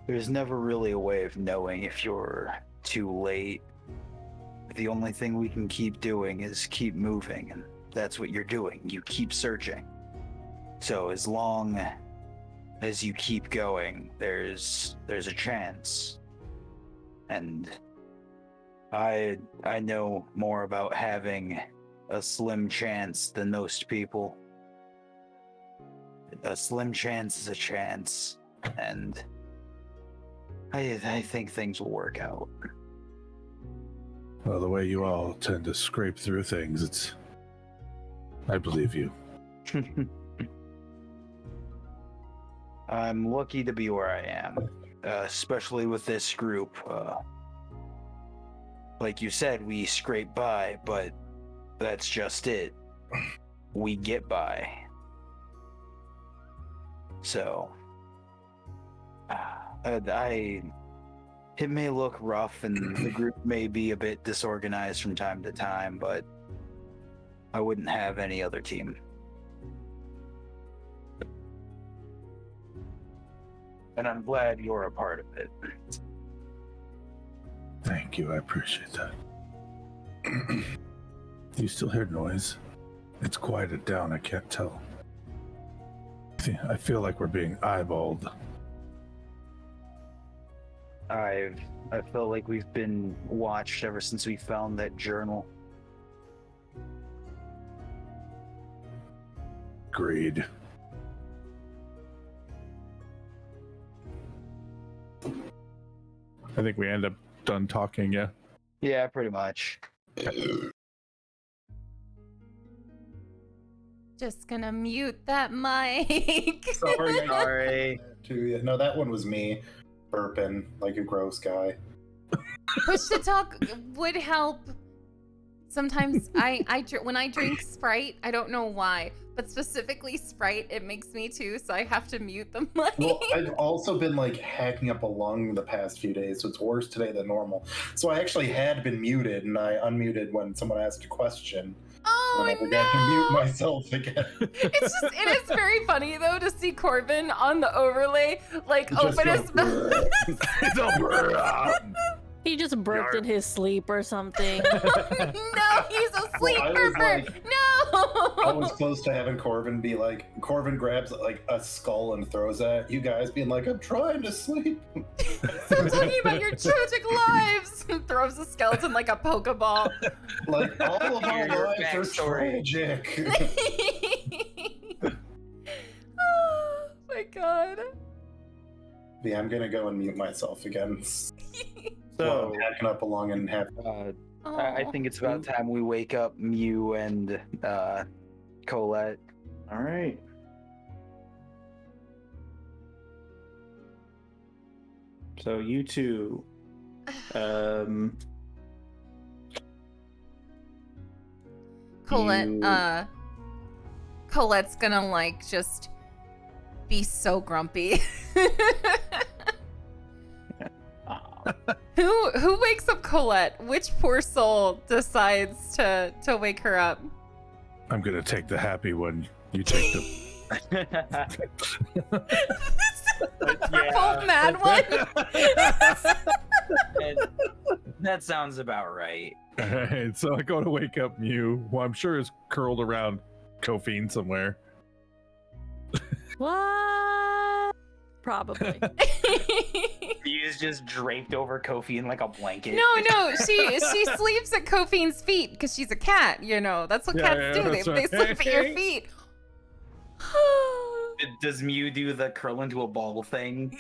There's never really a way of knowing if you're too late. The only thing we can keep doing is keep moving, and that's what you're doing. You keep searching. So as long as you keep going, there's a chance. And I know more about having a slim chance than most people. A slim chance is a chance, and I think things will work out. Well, the way you all tend to scrape through things, I believe you. I'm lucky to be where I am, especially with this group. Like you said, we scrape by, but that's just it. We get by. So, it may look rough and the group may be a bit disorganized from time to time, but I wouldn't have any other team. And I'm glad you're a part of it. Thank you, I appreciate that. You still hear noise? It's quieted down, I can't tell. I feel like we're being eyeballed. I feel like we've been watched ever since we found that journal. Agreed. I think we end up done talking, yeah? Yeah, pretty much. Just gonna mute that mic. Sorry. Sorry. No, that one was me burping like a gross guy. Push to talk would help. Sometimes when I drink Sprite, I don't know why, but specifically Sprite, it makes me too, so I have to mute the mic. Well, I've also been like hacking up a lung the past few days, so it's worse today than normal. So I actually had been muted, and I unmuted when someone asked a question. Oh, and I forgot to mute myself again. it is very funny though to see Corbin on the overlay, like Just open go, his mouth. It's over. He just burped in his sleep or something. No, he's a sleep I was burper. like- No. I was close to having Corbin be like, Corbin grabs like a skull and throws at you guys, being like, I'm trying to sleep. Stop talking about your tragic lives. And throws a skeleton like a Pokeball. Like, all of our Your lives are backstory. tragic. Oh my god. Yeah, I'm gonna go and mute myself again. So, I'm hacking up along and have. I think it's about time we wake up Mew and Colette. all right. So you two, Colette, you- Colette's gonna like just be so grumpy. Who wakes up Colette? Which poor soul decides to wake her up? I'm gonna take the happy one. You take the. Purple mad one. That sounds about right. Alright, so I go to wake up Mew, who I'm sure is curled around Kofiend somewhere. What? Probably. Mew's just draped over Kofi in like a blanket. No, she sleeps at Kofiend's feet because she's a cat. You know that's what cats do. that's They right. sleep at your feet. Does Mew do the curl into a ball thing?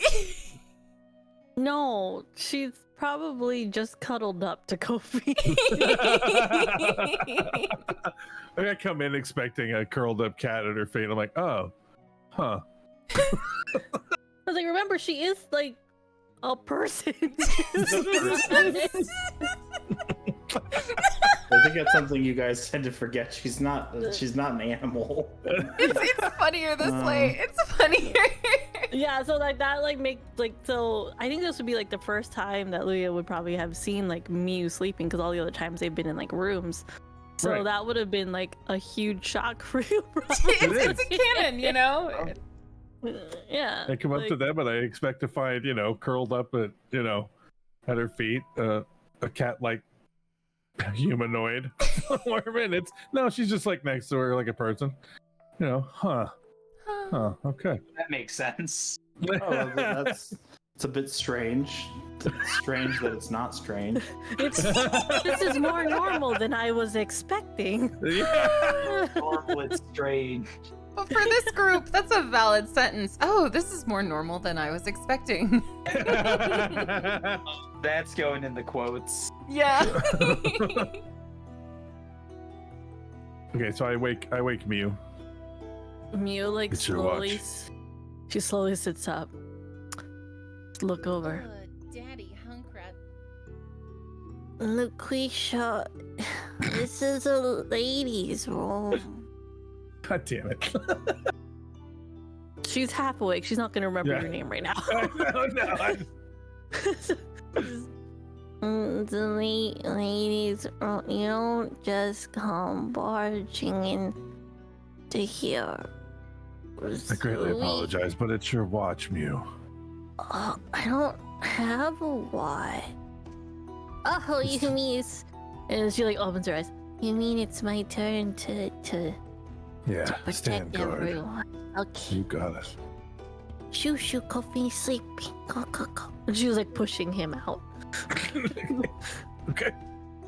No, she's probably just cuddled up to Kofi. I come in expecting a curled up cat at her feet. I'm like, oh, huh. I was like, remember, she is like a person. I think that's something you guys tend to forget. She's not an animal. It's funnier this way. It's funnier. Yeah, so like that so I think this would be like the first time that Luya would probably have seen like Mew sleeping, because all the other times they've been in like rooms. So Right. that would have been like a huge shock for you. It's a canon, you know. Yeah. I come up to them and I expect to find, curled up at her feet, a cat-like humanoid. No, she's just like next to her like a person. Huh, okay. That makes sense. Oh, it's a bit strange. It's strange that it's not strange. This is more normal than I was expecting. Yeah. Normal, it's strange. But for this group, that's a valid sentence. Oh, this is more normal than I was expecting. That's going in the quotes. Yeah. Okay, so I wake Mew. Mew like It's your slowly watch. She slowly sits up. Look over. Daddy, hunk rat. Lucretia, this is a ladies' room. God damn it. She's half awake. She's not gonna remember Yeah. your name right now. No. The ladies' room. You don't just come barging in to here. I greatly apologize, but it's your watch, Mew. I don't have a what. Oh, you mean it's... And she like opens her eyes. You mean it's my turn to Yeah, protect stand guard. everyone? Okay. You got it. Shoo, shoo, go finish sleeping. Go, go, go. And she was like pushing him out Okay.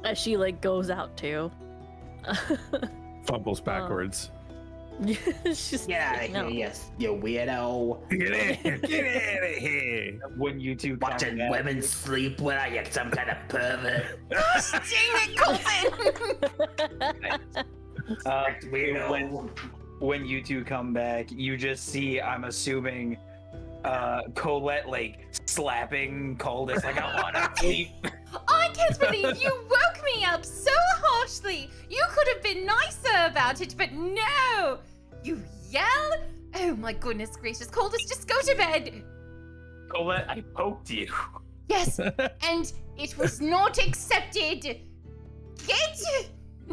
as she like goes out too. Fumbles backwards. She's Get out of no. here, yes, you weirdo. Get out of here. When you two come Watching back- women sleep. What are you, some kind of pervert? Gosh, dang it, Colton! Weirdo. when you two come back, you just see, I'm assuming, Colette like slapping Coldest like I wanna sleep. I can't believe you woke me up so harshly. You could have been nicer about it, but no! You yell? Oh my goodness gracious. Coldest, just go to bed. Colette, I poked you. Yes, and it was not accepted. Get...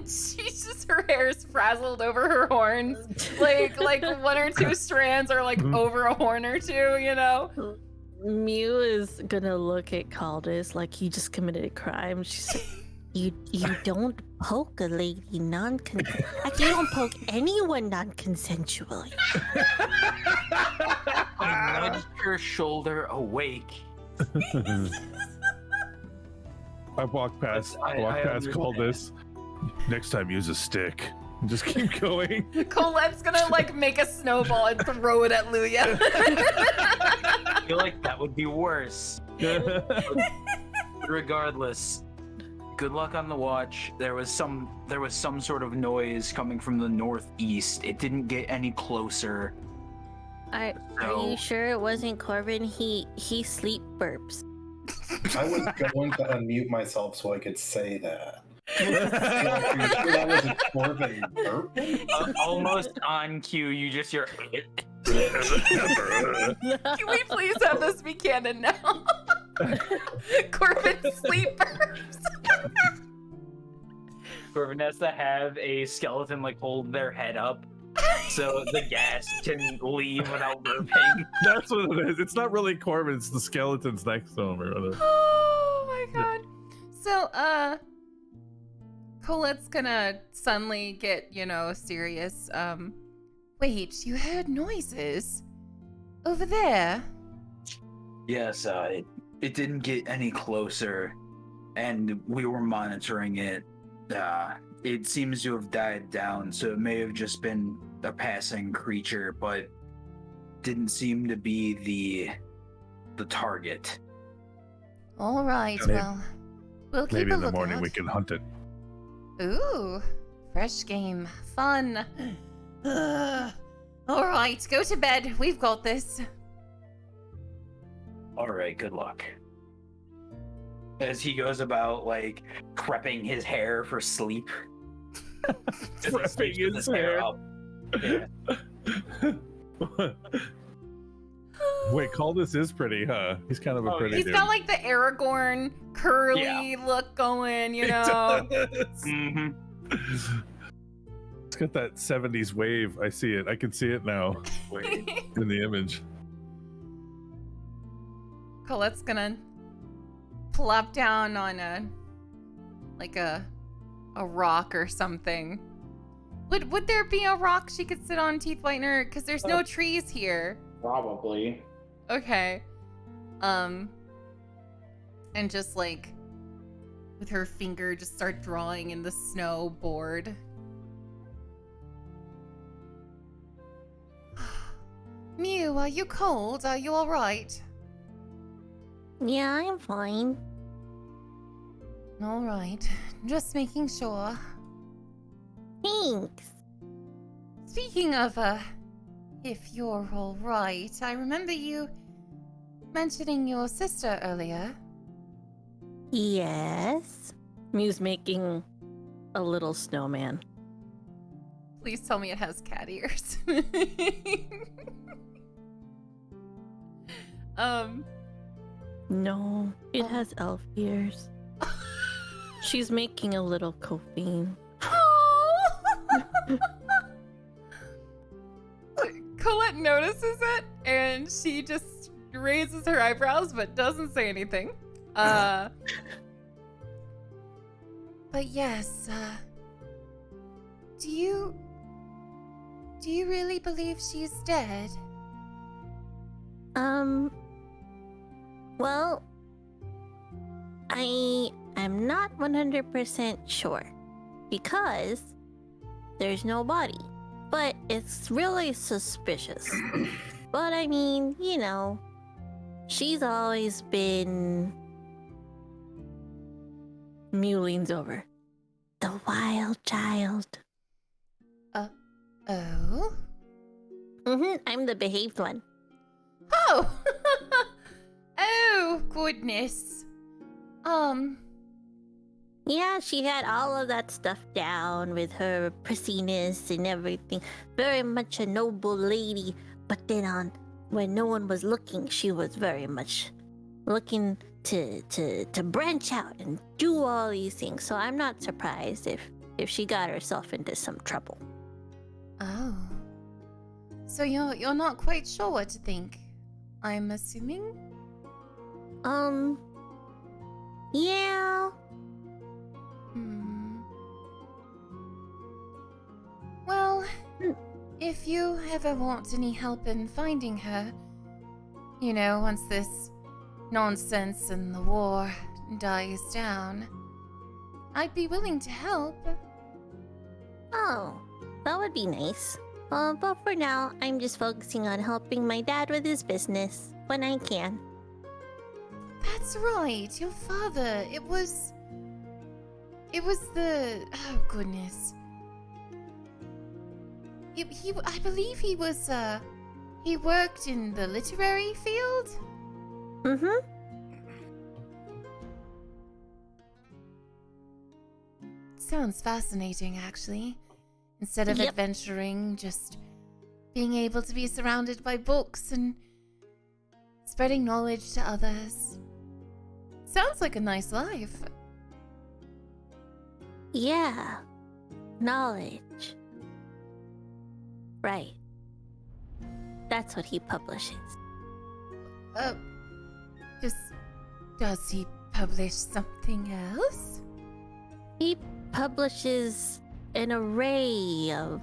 She's just, her hair is frazzled over her horns. Like one or two strands are like over a horn or two, you know? Mew is gonna look at Caldus like he just committed a crime. She's like, You don't poke a lady non-consent. Actually, you don't poke anyone non-consensually. I nudged her shoulder awake. I walk past I understand. Coldest. Next time, use a stick. And just keep going. Colette's gonna like make a snowball and throw it at Luya. I feel like that would be worse. Regardless, good luck on the watch. There was some sort of noise coming from the northeast. It didn't get any closer. Are you sure it wasn't Corbin? He sleep burps. I was going to unmute myself so I could say that. Are you sure that wasn't Corbin burping? Almost on cue, you just hear. Can we please have this be canon now? Corbin sleepers. Corbin has to have a skeleton like hold their head up so the gas can leave without burping. That's what it is. It's not really Corbin, it's the skeletons next to him or whatever. Oh my god. So, Colette's gonna suddenly get, serious. Wait, you heard noises over there? Yes, it didn't get any closer, and we were monitoring it. It seems to have died down, so it may have just been a passing creature, but didn't seem to be the target. All right, Maybe- well, we'll keep Maybe a in the lookout. morning we can hunt it. Ooh, fresh game, fun. All right, go to bed. We've got this. All right, good luck. As he goes about like prepping his hair for sleep. Prepping his hair. up. Yeah. Wait, Coldest is pretty, huh? He's kind of a Oh, pretty He's dude. got like the Aragorn curly Yeah. look going, He know. does. Mm-hmm. It's got that 70s wave. I see it. I can see it now in the image. Colette's gonna plop down on a rock or something. Would there be a rock she could sit on, Teeth Whitener? Because there's no trees here. Probably. Okay. And just like with her finger just start drawing in the snow board. Mew, are you cold? Are you alright? Yeah, I'm fine. Alright. Just making sure. Thanks. Speaking of if you're all right. I remember you mentioning your sister earlier. Yes. Mew's making a little snowman. Please tell me it has cat ears. No, it Oh. has elf ears. She's making a little coffin. Colette notices it and she just raises her eyebrows but doesn't say anything. But yes, do you really believe she's dead? Well, I am not 100% sure because there's no body, but it's really suspicious. But I mean, you know, she's always been. Mew leans over. The wild child. Oh? I'm the behaved one. Oh! Oh, goodness. Yeah, she had all of that stuff down with her prissiness and everything. Very much a noble lady. But then when no one was looking, she was very much looking to branch out and do all these things. So I'm not surprised if she got herself into some trouble. Oh. So you're not quite sure what to think, I'm assuming? Yeah. Well, if you ever want any help in finding her, you know, once this nonsense and the war dies down, I'd be willing to help. Oh, that would be nice. But for now, I'm just focusing on helping my dad with his business when I can. That's right, your father. It was the... Oh, goodness. I believe he was, he worked in the literary field? Mm-hmm. Sounds fascinating, actually. Instead of Yep. adventuring, just being able to be surrounded by books and spreading knowledge to others. Sounds like a nice life. Yeah. Knowledge. Right. That's what he publishes. Does he publish something else? He publishes an array of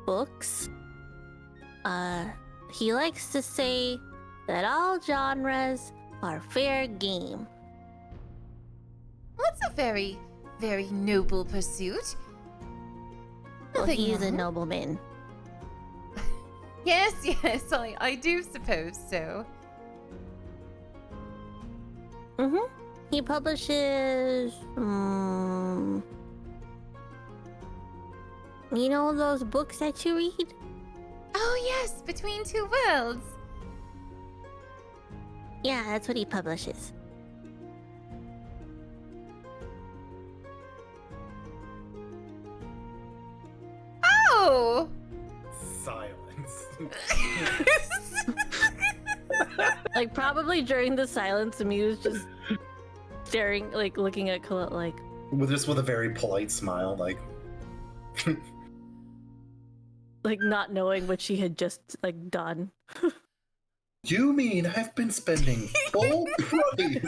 books. He likes to say that all genres are fair game. Well, that's a very, very noble pursuit. Well, Nothing he is a wrong. nobleman. Yes, I do suppose so. Mm-hmm. He publishes... you know those books that you read? Oh yes, Between Two Worlds. Yeah, that's what he publishes. Oh! Silence. Like, probably during the silence, Mew's just staring, like, looking at Colette, like, With a very polite smile, like. not knowing what she had just, like, done. You mean I've been spending full price?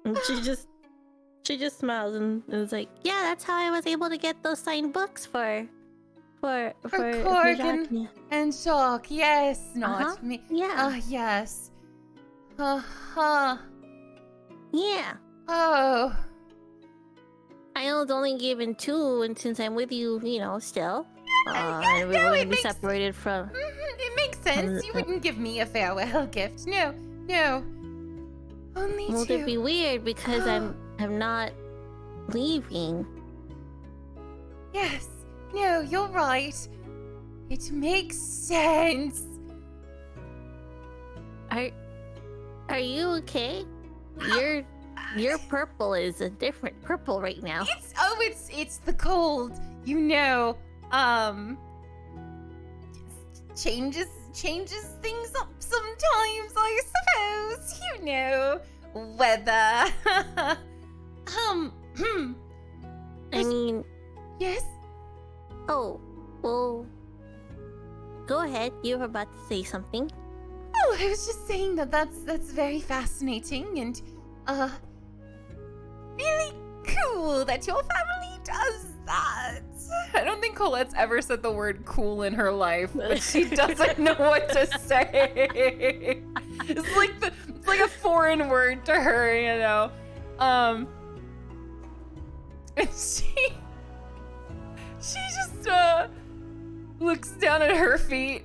And she just smiles and is like, Yeah, that's how I was able to get those signed books for Korg Jacques. and Shock, yes, not Uh-huh. me. Yeah. Ah, yes. Uh-huh. Yeah. Oh. I was only given 2, and since I'm with you, you know, still, and we no, were gonna it be makes- separated from. It makes sense. You wouldn't give me a farewell gift. No. Only Well, two. it'd be weird because I'm not leaving. Yes. No, you're right. It makes sense. Are you okay? Your purple is a different purple right now. It's the cold. You know, changes things up sometimes, I suppose. You know, weather. I mean, Yes. oh, well, go ahead. You were about to say something. Oh, I was just saying that's very fascinating and really cool that your family does that. I don't think Colette's ever said the word cool in her life, but she doesn't know what to say. It's like a foreign word to her, you know. And she just looks down at her feet.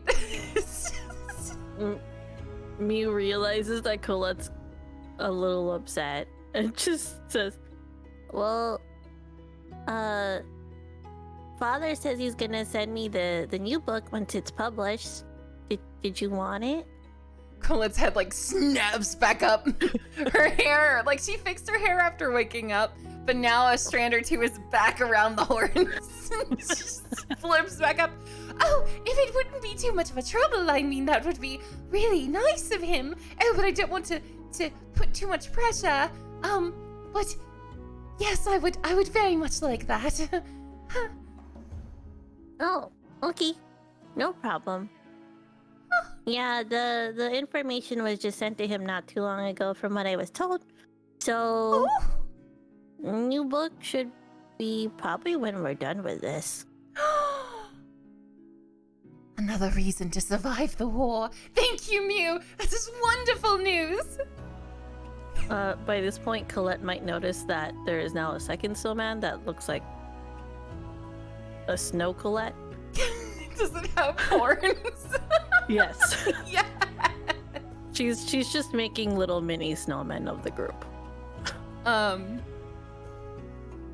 Mew realizes that Colette's a little upset and just says, Well, Father says he's gonna send me the new book once it's published. Did you want it? Colette's head like snaps back up. Her hair, like she fixed her hair after waking up, but now a strand or two is back around the horns. She just flips back up. Oh, if it wouldn't be too much of a trouble, I mean, that would be really nice of him. Oh, but I don't want to put too much pressure. But yes, I would very much like that. Oh, okay. No problem. Yeah, the information was just sent to him not too long ago from what I was told. So, new book should be probably when we're done with this. Another reason to survive the war. Thank you, Mew. This is wonderful news. by this point, Colette might notice that there is now a second snowman that looks like a snow Colette. Does it have horns? Yes. Yeah. She's just making little mini snowmen of the group.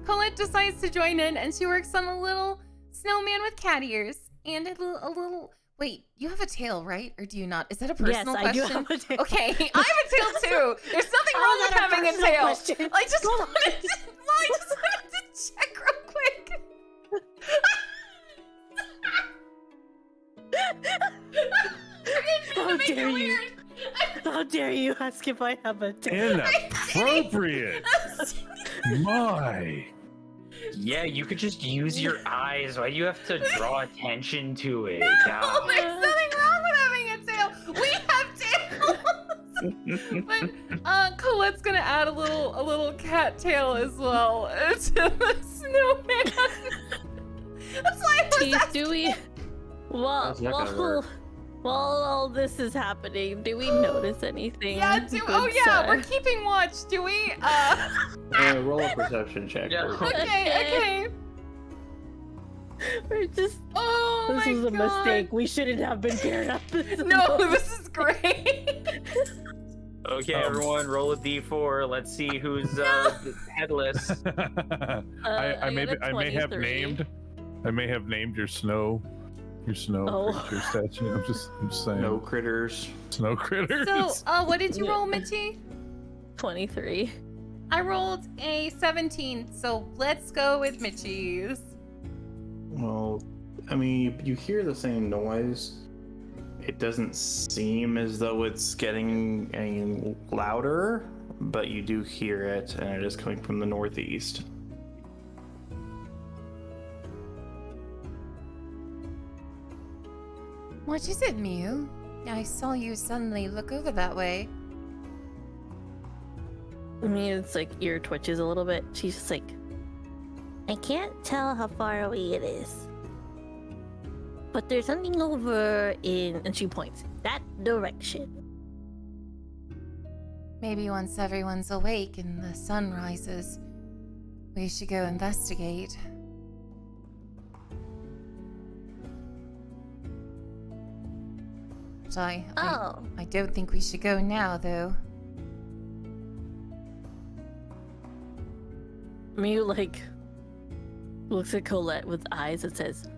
Colette decides to join in, and she works on a little snowman with cat ears and a little. Wait, you have a tail, right? Or do you not? Is that a personal Yes, I do question? have a tail. Okay, I have a tail too. There's nothing wrong with having a tail. Question? I just wanted to check real quick. How dare you? How dare you ask if I have a tail? Inappropriate. My. Yeah, you could just use your eyes. Why do you have to draw attention to it? Oh, God. there's nothing wrong with having a tail. We have tails. But Colette's gonna add a little cat tail as well to the snowman. That's why I was asking. Do we? How's that gonna work? While all this is happening, do we notice anything? Yeah, good, oh yeah, sir? we're keeping watch. Do we? Roll a perception check. Yeah. Okay. We're just. Oh This my was a God. mistake. We shouldn't have been paired up. No, this is great. Okay, everyone, roll a d4. Let's see who's headless. I may got a may have 23. named your snow Oh. creature statue. I'm just saying. No critters. Snow critters. So, what did you roll, Mitchie? 23. I rolled a 17, so let's go with Mitchie's. Well, I mean, you hear the same noise. It doesn't seem as though it's getting any louder, but you do hear it, and it is coming from the northeast. What is it, Mew? I saw you suddenly look over that way. I mean, it's like ear twitches a little bit. She's just like, I can't tell how far away it is. But there's something over in, and she points, that direction. Maybe once everyone's awake and the sun rises, we should go investigate. But I don't think we should go now, though. Mew like looks at Colette with eyes that says,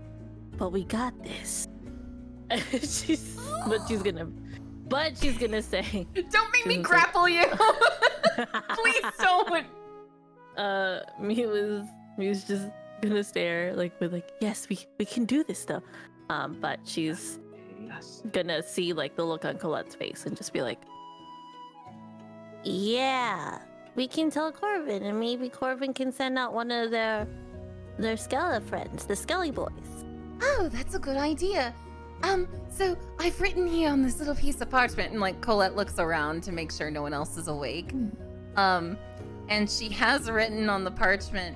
"But we got this." But she's gonna say, Don't make me grapple you. Please don't. Mew's just gonna stare with yes, we can do this though. But she's gonna see like the look on Colette's face and just be like, Yeah, we can tell Corvin, and maybe Corvin can send out one of their Skella friends, the Skelly boys. Oh, that's a good idea. So I've written here on this little piece of parchment, and like Colette looks around to make sure no one else is awake. And she has written on the parchment,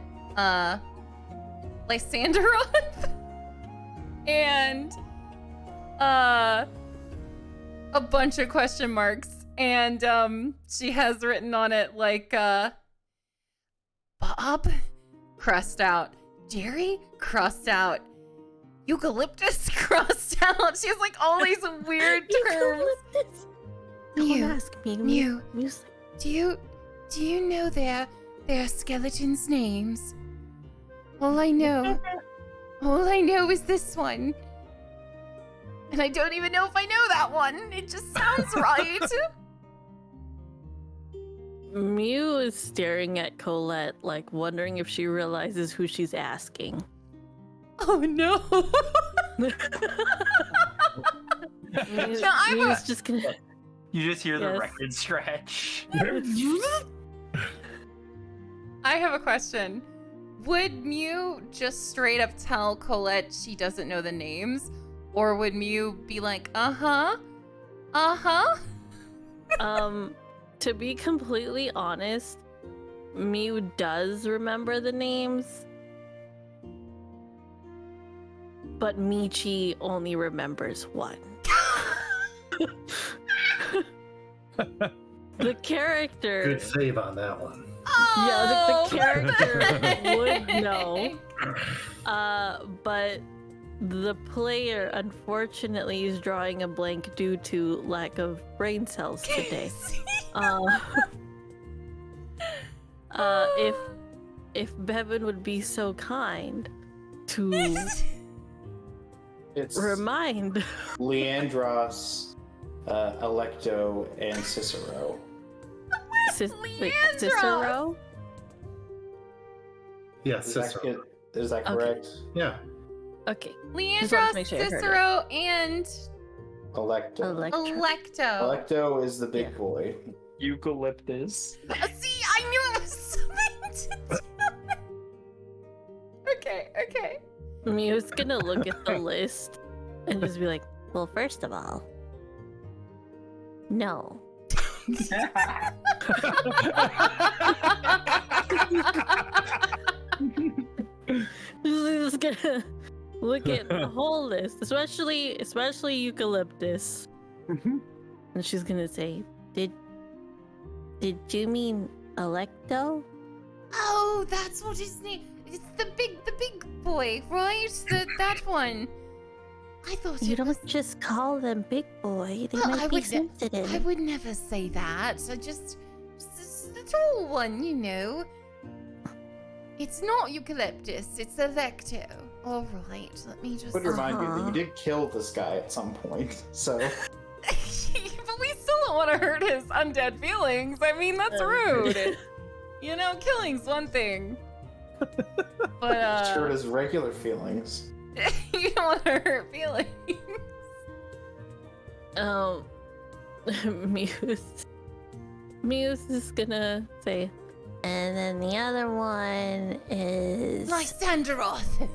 Lysanderoth, and a bunch of question marks, and she has written on it like Bob, crossed out, Jerry, crossed out, eucalyptus, crossed out. She has like all these weird terms. Don't ask me. Mew, do you know their skeletons' names? All I know is this one. And I don't even know if I know that one. It just sounds right. Mew is staring at Colette, like wondering if she realizes who she's asking. Oh no. Mew's just gonna. You just hear the record stretch. I have a question. Would Mew just straight up tell Colette she doesn't know the names? Or would Mew be like, uh-huh? To be completely honest, Mew does remember the names. But Michi only remembers one. The character. Good save on that one. Oh, the character would know. But the player, unfortunately, is drawing a blank due to lack of brain cells today. If Bevan would be so kind to remind Leandros, Electo, and Cicero. Cicero? Yeah, Cicero. Is that correct? Yeah. Okay. Leandros, Cicero, and Electo. Electo. Electo is the big boy. Eucalyptus. See, I knew it was something to do. Okay. Mew's gonna look at the list and just be like, Well, first of all, no. just gonna look at the whole list, especially eucalyptus. And she's gonna say, Did you mean Electo? Oh, that's what his name. It's the big boy, right? That one. I thought You it was. don't just call them big boy. They Well, might be sensitive. I would never say that. I just the tall one, you know. It's not eucalyptus. It's Electo. All right, let me just. Would remind you that you did kill this guy at some point, so. But we still don't want to hurt his undead feelings. I mean, that's rude. You know, killing's one thing. But Just hurt his regular feelings. you don't want to hurt feelings. Muse is gonna say, And then the other one is... Lysanderoth.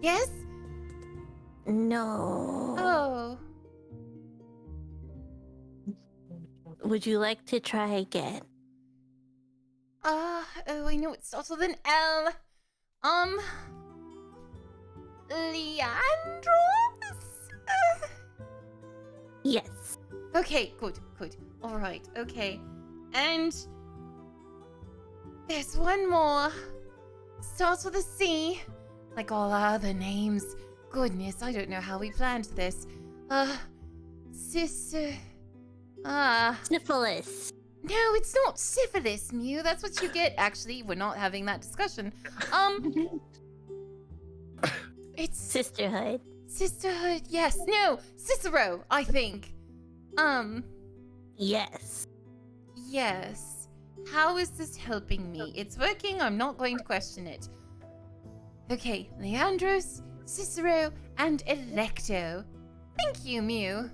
Yes? No. Oh. Would you like to try again? Oh, I know it starts with an L. Leandros? Yes. Okay, good. All right, okay. And there's one more. Starts with a C. Like all our other names. Goodness, I don't know how we planned this. Syphilis. No, it's not syphilis, Mew. That's what you get. Actually, we're not having that discussion. It's Sisterhood. sisterhood. Yes. No, Cicero, I think. Yes. Yes. How is this helping me? It's working. I'm not going to question it. Okay, Leandros, Cicero, and Electo. Thank you, Mew.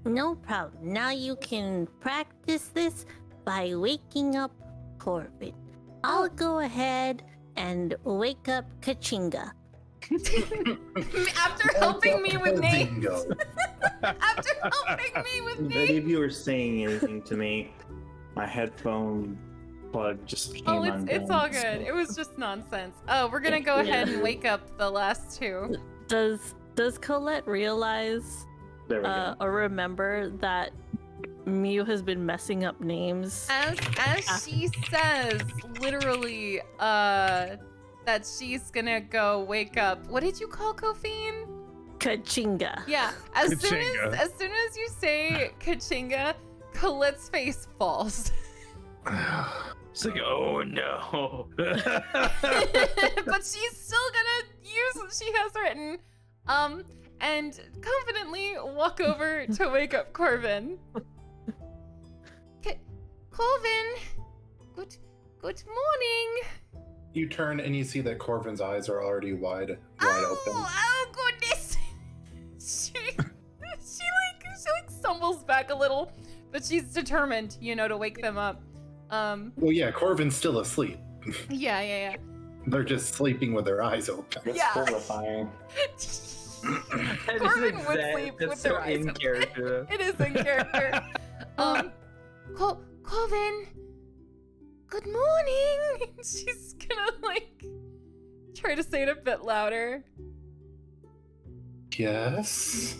No problem. Now you can practice this by waking up Corbin. I'll go ahead and wake up Kachinga. After helping me with names. Bingo. After helping me with If any names. of you are saying anything to me, my headphone plug just came Oh, undone. it's all good. It was just nonsense. Oh, we're gonna go ahead and wake up the last two. Does Colette realize There we go. or remember that Mew has been messing up names? As she says, literally, that she's gonna go wake up. What did you call Kofine? Kachinga. Yeah. As soon Kachinga. as you say Kachinga, Colette's face falls. It's like, oh no. But she's still gonna use what she has written. And confidently walk over to wake up Corvin. Corvin, good morning. You turn and you see that Corvin's eyes are already wide open. Oh goodness. She stumbles back a little, but she's determined, to wake them up. Well, yeah, Corvin's still asleep. Yeah. They're just sleeping with their eyes open. That's yeah. horrifying. Corbin would sleep with their eyes in open. character. It is in character. Corvin, good morning. She's gonna try to say it a bit louder. Yes.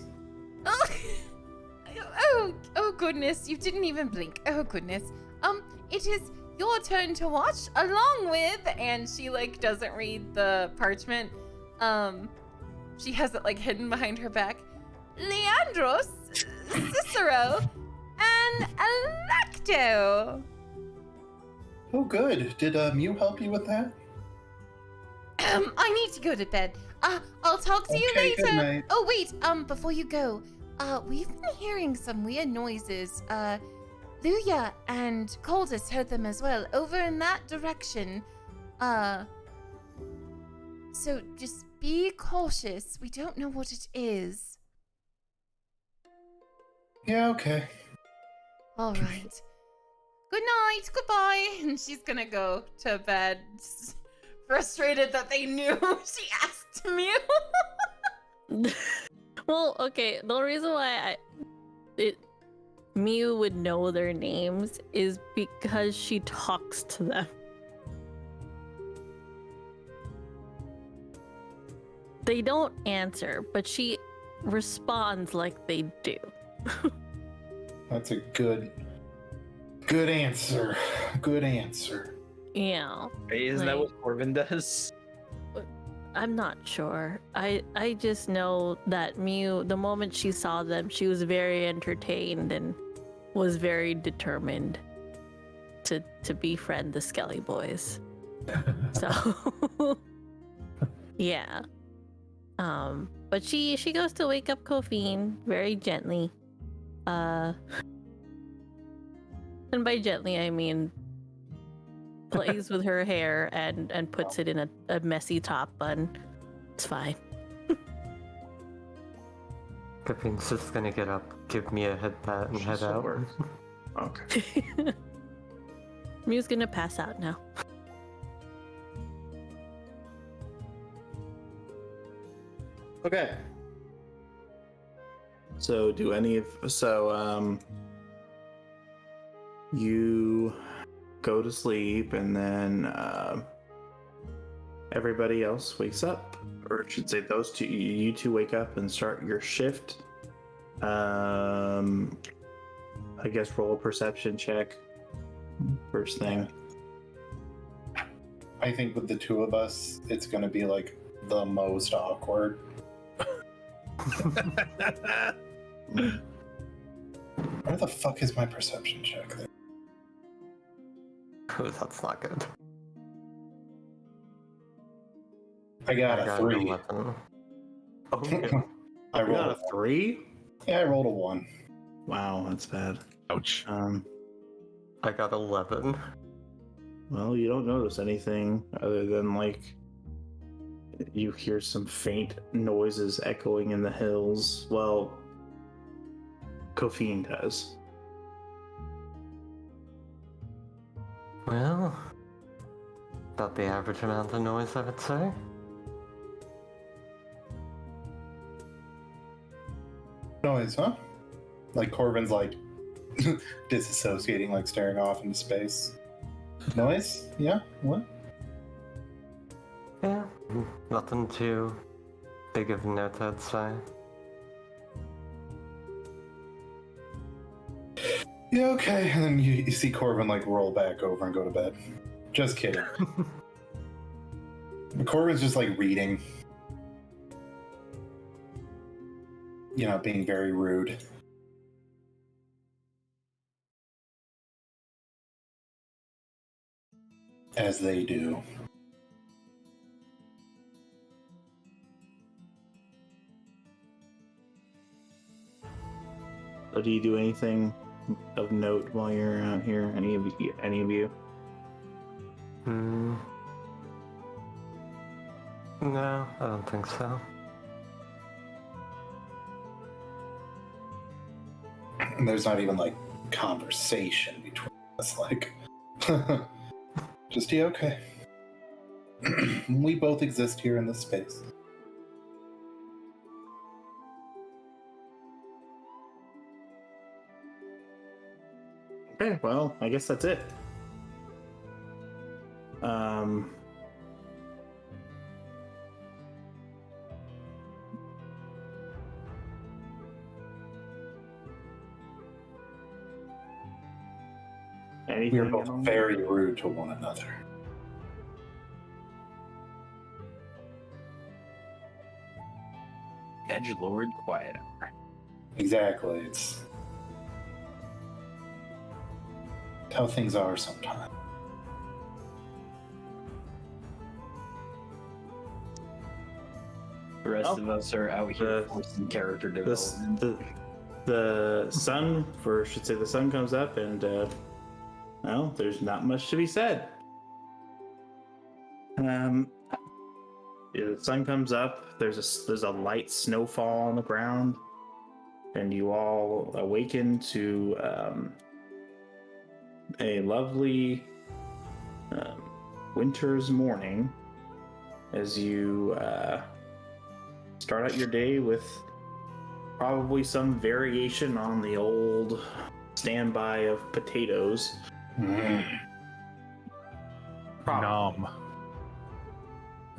Oh goodness, you didn't even blink. Oh goodness. It is your turn to watch along with, and she doesn't read the parchment. She has it hidden behind her back. Leandros, Cicero, and Electo. Oh, good. Did Mew help you with that? I need to go to bed. I'll talk to you Okay, later. good night. Oh wait, before you go, we've been hearing some weird noises. Luya and Coldus heard them as well, over in that direction. So just be cautious. We don't know what it is. Yeah, okay. All right. Good night. Goodbye. And she's gonna go to bed, frustrated that they knew she asked Mew. Well, okay, the reason why Mew would know their names is because she talks to them. They don't answer, but she responds like they do. That's a good answer. Good answer. Yeah. Isn't that what Corbin does? I'm not sure. I just know that Mew, the moment she saw them, she was very entertained and was very determined to befriend the Skelly boys. So yeah. But she goes to wake up Kofine very gently. And by gently I mean plays with her hair and puts it in a messy top bun. It's fine. Cofine's just gonna get up, give me a head pat, and head out. Sure. Okay. Mew's gonna pass out now. Okay. So you go to sleep and then everybody else wakes up, or I should say you two wake up and start your shift. I guess roll a perception check first thing. I think with the two of us, it's gonna be the most awkward. Where the fuck is my perception check then? Oh, that's not good. I got I a got 3. 11. Okay. I You got rolled a 3? Yeah, I rolled a 1. Wow, that's bad. Ouch. I got 11. Well, you don't notice anything other than like you hear some faint noises echoing in the hills. Well, Kofine does. Well, about the average amount of noise, I would say. Noise, huh? Like Corbin's like disassociating, like staring off into space. Noise? Yeah? What? Yeah, nothing too big of a note, I'd say. Yeah, okay. And then you see Corbin like roll back over and go to bed. Just kidding. Corbin's just like reading. You know, being very rude. As they do. So do you do anything of note while you're out here? Any of you? No, I don't think so. And there's not even like conversation between us. Like, just yeah, okay. We both exist here in this space. Okay, well, I guess that's it. We Anything are both else? very rude to one another. Edgelord Quiet Hour. Exactly. It's how things are sometimes. The rest of us are out here The- forcing character development. The sun, the sun comes up, and well, there's not much to be said. Yeah, the sun comes up. There's a light snowfall on the ground, and you all awaken to a lovely winter's morning as you start out your day with probably some variation on the old standby of potatoes. Nom.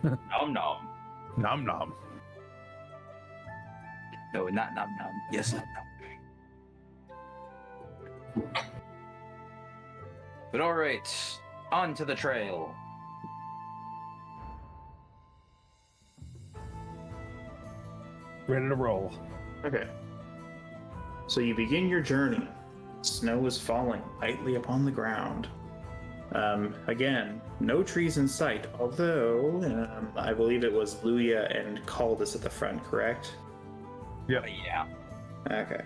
Nom nom. Nom nom. No, not nom nom. Yes, nom nom. But alright, on to the trail. Ready to roll. Okay. So you begin your journey. Snow is falling lightly upon the ground. Again, no trees in sight, although I believe it was Luya and Caldus at the front, correct? Yep. Yeah. Okay.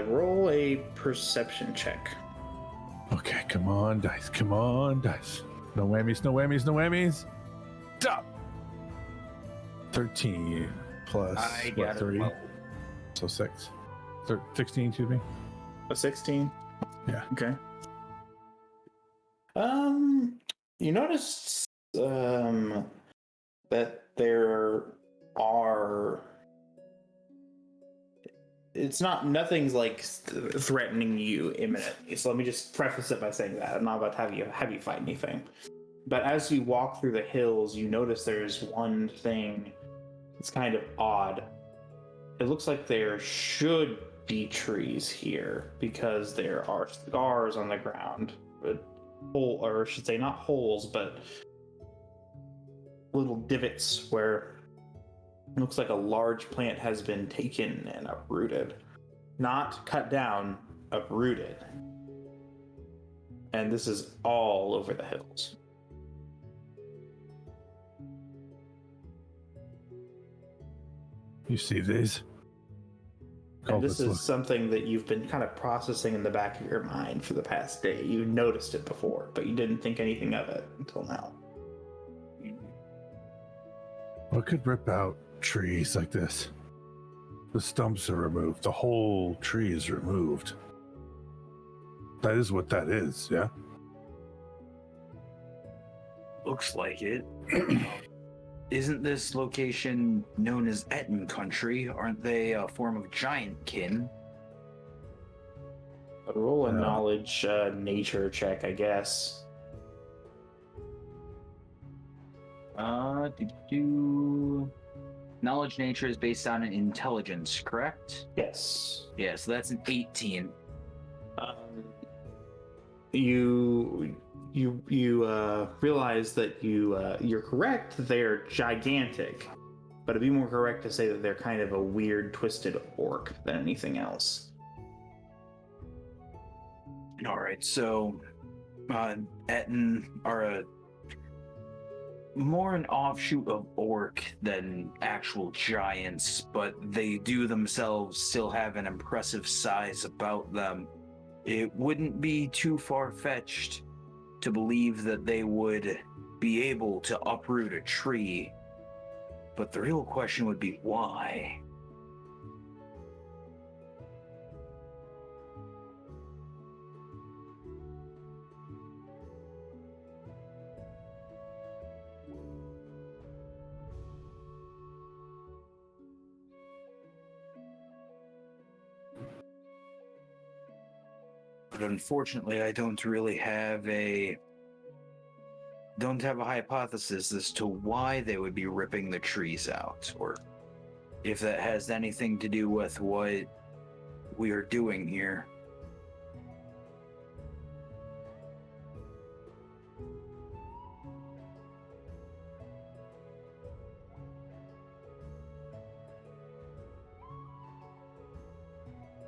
Roll a perception check. Okay, come on, dice. Come on, dice. No whammies, no whammies, no whammies. Stop. 13 plus I what, got a 3? 12. So 6. 16, excuse me. A 16? Yeah. Okay. You notice that there are. Nothing's like threatening you imminently. So let me just preface it by saying that I'm not about to have you fight anything. But as you walk through the hills, you notice there's one thing that's kind of odd. It looks like there should be trees here because there are scars on the ground, or I should say not holes, but little divots where it looks like a large plant has been taken and uprooted. Not cut down, uprooted. And this is all over the hills. You see these? And this is something that you've been kind of processing in the back of your mind for the past day. You noticed it before, but you didn't think anything of it until now. What could rip out trees like this? The stumps are removed. The whole tree is removed. That is what that is, yeah? Looks like it. Isn't this location known as Etten country? Aren't they a form of giant kin? Roll a knowledge nature check, I guess. Knowledge nature is based on an intelligence, correct? Yes. Yeah, so that's an 18. You realize that you're correct. They're gigantic, but it'd be more correct to say that they're kind of a weird, twisted orc than anything else. All right, so Etten are more an offshoot of orc than actual giants, but they do themselves still have an impressive size about them. It wouldn't be too far-fetched to believe that they would be able to uproot a tree, but the real question would be why? But unfortunately, I don't really have a hypothesis as to why they would be ripping the trees out, or if that has anything to do with what we are doing here.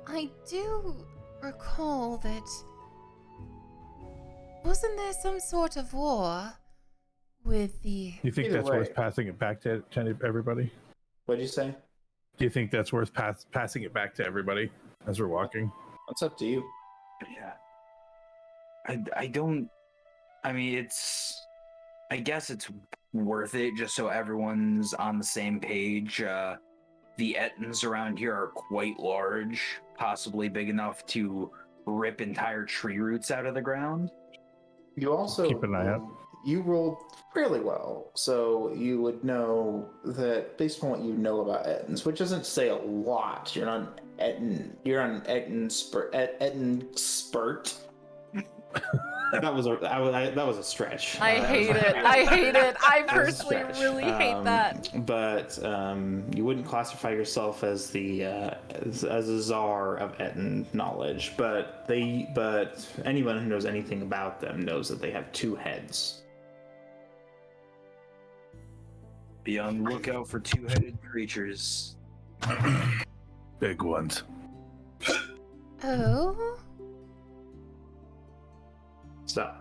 I do recall that. Wasn't there some sort of war with the. You think Either that's way. worth passing it back to everybody? What'd you say? Do you think that's worth passing it back to everybody as we're walking? It's up to you. Yeah. I don't. I mean, I guess it's worth it just so everyone's on the same page. The Ettins around here are quite large, possibly big enough to rip entire tree roots out of the ground. You also Keep an eye out. You rolled fairly well, so you would know that based on what you know about Ettins, which doesn't say a lot. You're on Ettin spurt. That was a stretch. I hate it. I hate it. I personally stretch. really hate that. But you wouldn't classify yourself as the as a czar of Etten knowledge. But anyone who knows anything about them knows that they have two heads. Be on the lookout for two-headed creatures. Big ones. Oh? So,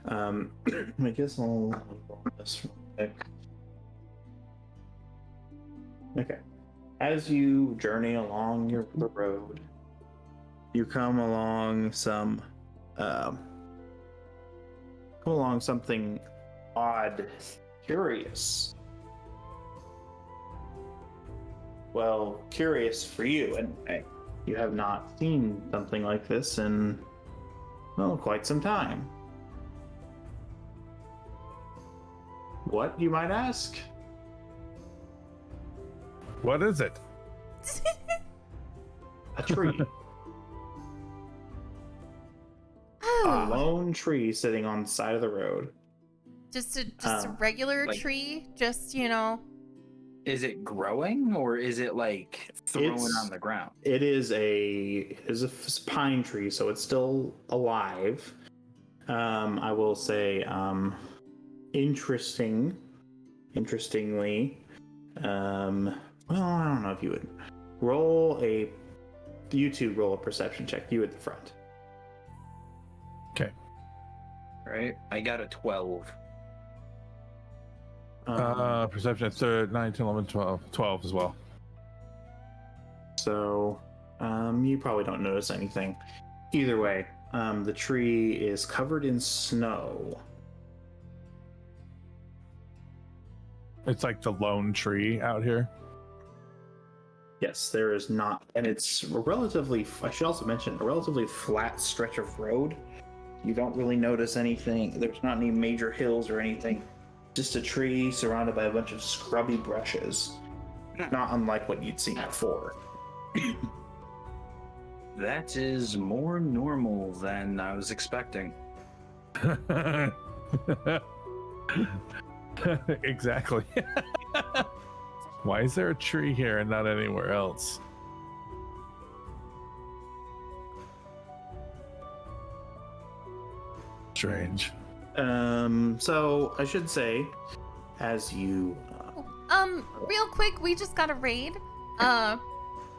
I guess I'll roll this real quick. Okay. As you journey along the road, you come along something odd, curious. Well, curious for you, anyway. You have not seen something like this in, well, quite some time. What, you might ask? What is it? A tree. A Oh, lone tree sitting on the side of the road. just a regular like- tree, just, you know. Is it growing or is it like thrown It's- on the ground? It is a pine tree, so it's still alive. I will say, interestingly, well, I don't know if you would you two roll a perception check. You at the front. Okay. Right? I got a 12. Perception, it's 9, 10, 11, 12. 12 as well. So, you probably don't notice anything. Either way, the tree is covered in snow. It's like the lone tree out here. Yes, there is not, and it's a relatively, I should also mention, a relatively flat stretch of road. You don't really notice anything. There's not any major hills or anything. Just a tree surrounded by a bunch of scrubby brushes. Not unlike what you'd seen before. That is more normal than I was expecting. Exactly. Why is there a tree here and not anywhere else? Strange. So I should say, as you Real quick, we just got a raid.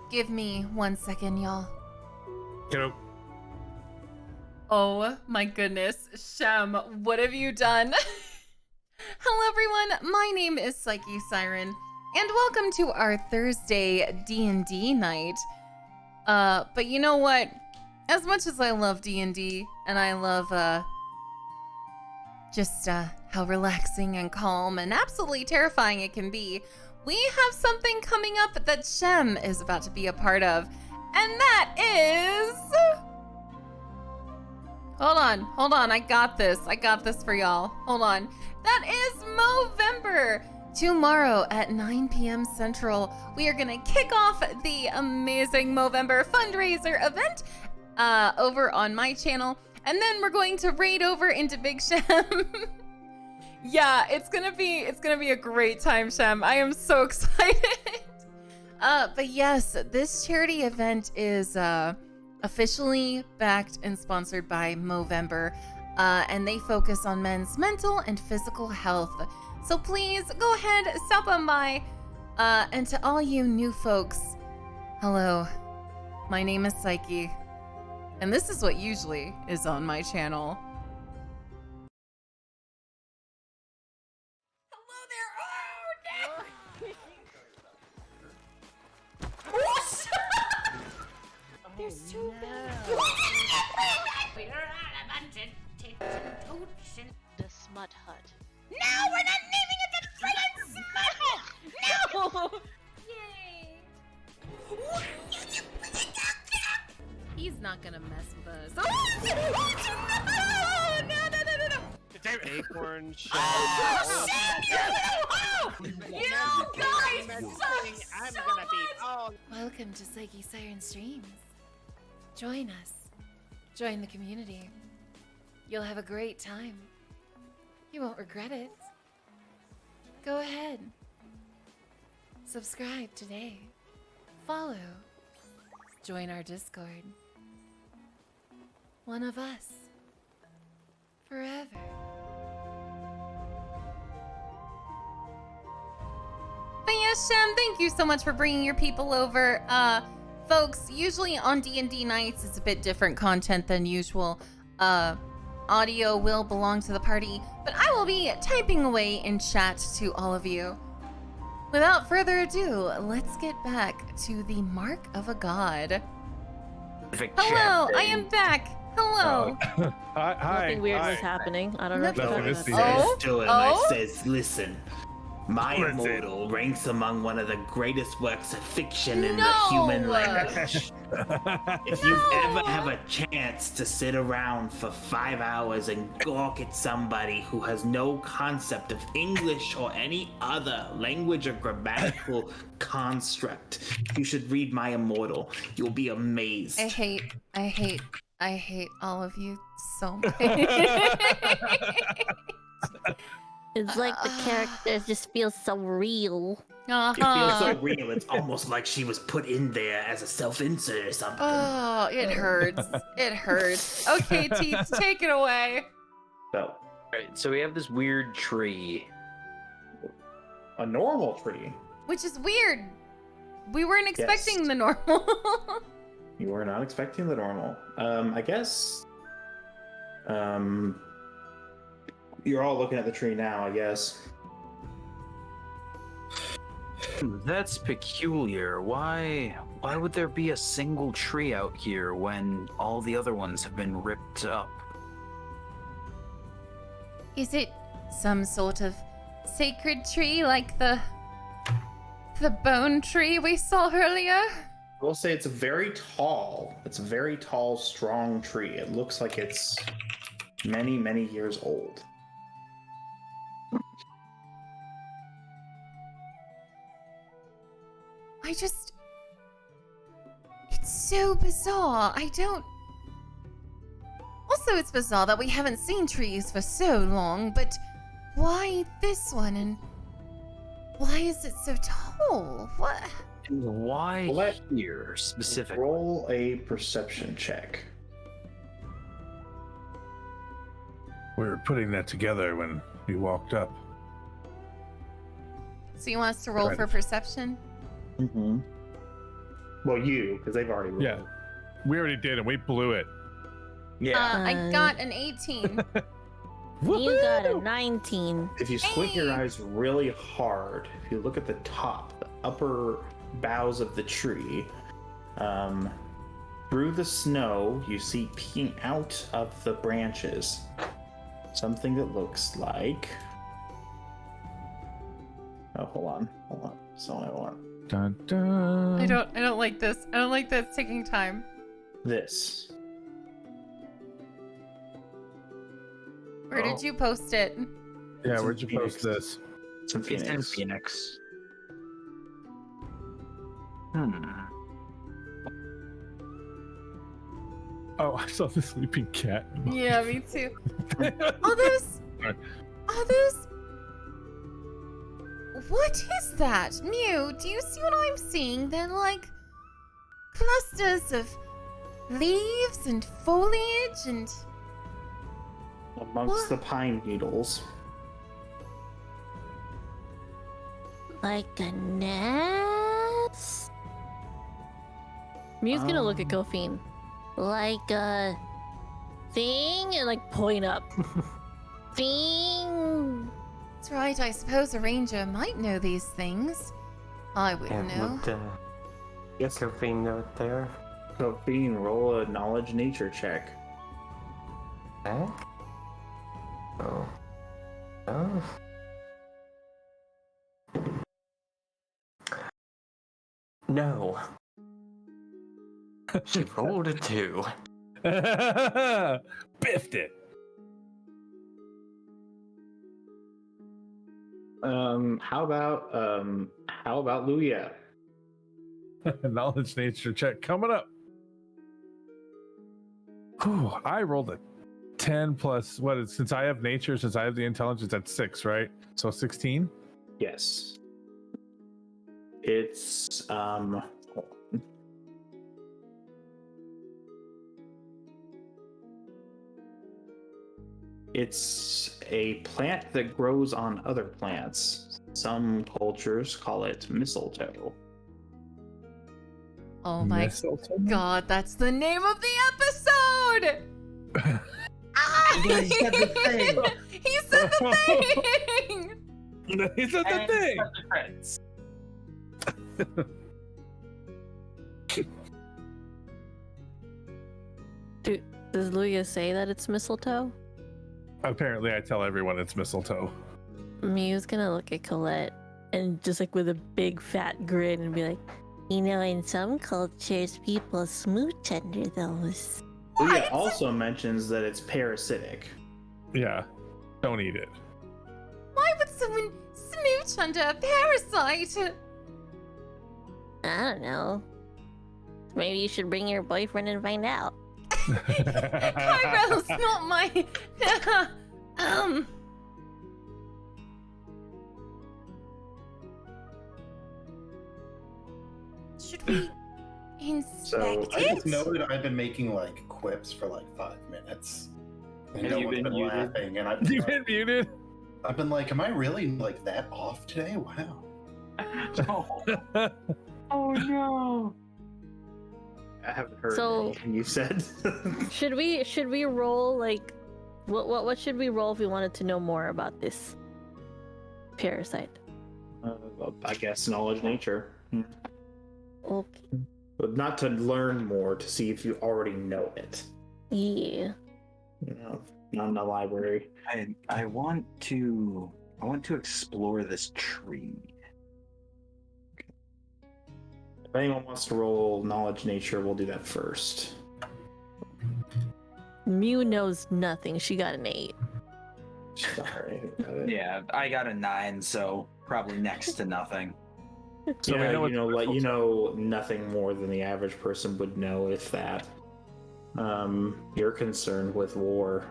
Give me 1 second, y'all. Kiddo. Oh my goodness, Shem, what have you done? Hello everyone, my name is PsycheSiren, and welcome to our Thursday D&D night. But you know what? As much as I love D&D, and I love, just how relaxing and calm and absolutely terrifying it can be, we have something coming up that Shem is about to be a part of, and that is... Hold on, I got this for y'all. Hold on. That is Movember. Tomorrow at 9 p.m. Central, we are gonna kick off the amazing Movember fundraiser event over on my channel, and then we're going to raid over into Big Shem. Yeah, it's gonna be a great time, Shem. I am so excited. But yes, this charity event is officially backed and sponsored by Movember, and they focus on men's mental and physical health. So please go ahead, stop on by. And to all you new folks, hello, my name is Psyche, and this is what usually is on my channel. Hello there. Oh no! There's too many. The Smut Hut. No, we're not naming it the friggin' Smut Hut! No! Yay! He's not gonna mess with us. Oh, no! Acorn Oh, shit! You guys suck I'm so gonna be much! Welcome to PsycheSiren Streams. Join us. Join the community. You'll have a great time. You won't regret it. Go ahead. Subscribe today. Follow. Join our Discord. One of us. Forever. But yes, Shem, thank you so much for bringing your people over. Folks, usually on D&D nights, it's a bit different content than usual. Audio will belong to the party, but I will be typing away in chat to all of you. Without further ado, let's get back to the Mark of a God. Hello, I am back. Hello. Hi. Nothing weird hi. was happening. I don't know what Nothing you're is talking the- about. Oh? to him, Oh? I says, listen, my Listen. immortal ranks among one of the greatest works of fiction in the No! human language. If you No! ever have a chance to sit around for 5 hours and gawk at somebody who has no concept of English or any other language or grammatical construct, you should read my immortal. You'll be amazed. I hate all of you so much. It's like the characters just feel so real. It feels so real. It's almost like she was put in there as a self-insert or something. Oh, it hurts. It hurts. Okay, Teeth, take it away. So, Right, so we have this weird tree. a normal tree. Which is weird. We weren't expecting Yes. the normal. You were not expecting the normal. I guess. you're all looking at the tree now, I guess. That's peculiar. Why would there be a single tree out here when all the other ones have been ripped up? Is it some sort of sacred tree like the bone tree we saw earlier? I will say it's very tall. It's a very tall, strong tree. It looks like it's many, many years old. It's so bizarre. Also, it's bizarre that we haven't seen trees for so long, but why this one and why is it so tall? What? And why Let- here specifically? Roll a perception check. We were putting that together when we walked up. So you want us to roll Right. for perception? Mm-hmm. Well, you, because they've already rolled. Yeah. We already did, and we blew it. I got an 18. You got a 19. If you squint your Hey! eyes really hard, if you look at the top, the upper boughs of the tree, through the snow, you see peeking out of the branches something that looks like. Oh, hold on. That's not what I want. Dun, dun. I don't like this. I don't like that it's taking time. This. Where did you post it? Yeah, It's where'd you in post Phoenix. this? It's in It's in Phoenix. Phoenix. Oh, I saw the sleeping cat. Yeah, me too. All those. What is that? Mew, do you see what I'm seeing? They're like clusters of leaves and foliage and. Amongst What? the pine needles. Like a nest? Mew's gonna look at Kophine. Like a thing? And like point up. Thing? That's right, I suppose a ranger might know these things. I wouldn't And know. would Yes. Kofi note there? So, Bean, roll a knowledge nature check. Eh? Oh. Oh. No. She rolled a 2. Biffed it. How about Luya? Knowledge nature check coming up. Whew, I rolled a 10 plus what is, since I have nature, since I have the intelligence, that's 6, right? So 16? Yes. It's it's a plant that grows on other plants. Some cultures call it mistletoe. Oh my Mistletoe? god, that's the name of the episode! Ah! Yeah, he said the thing. He said the thing! He said the And thing. the friends. Does Luya say that it's mistletoe? Apparently, I tell everyone it's mistletoe. Mew's gonna look at Colette and just like with a big fat grin and be like, You know, in some cultures, people smooch under those. Luya also mentions that it's parasitic. Yeah, don't eat it. Why would someone smooch under a parasite? I don't know. Maybe you should bring your boyfriend and find out. Kyril's not my. Should we inspect So, I just it? noted I've been making like quips for like 5 minutes. And Have no you one's been been muted? laughing, and You've been muted. I've been like, am I really like that off today? Wow. Oh no. I haven't heard So- anything you said. should we roll like What should we roll if we wanted to know more about this parasite? I guess knowledge nature. Okay. But not to learn more, to see if you already know it. Yeah. You know, not in the library. I want to explore this tree. If anyone wants to roll knowledge nature, we'll do that first. Mew knows nothing. She got an 8. Sorry. Yeah, I got a 9, so probably next to nothing. So yeah, we know you know nothing more than the average person would know, if that. You're concerned with war.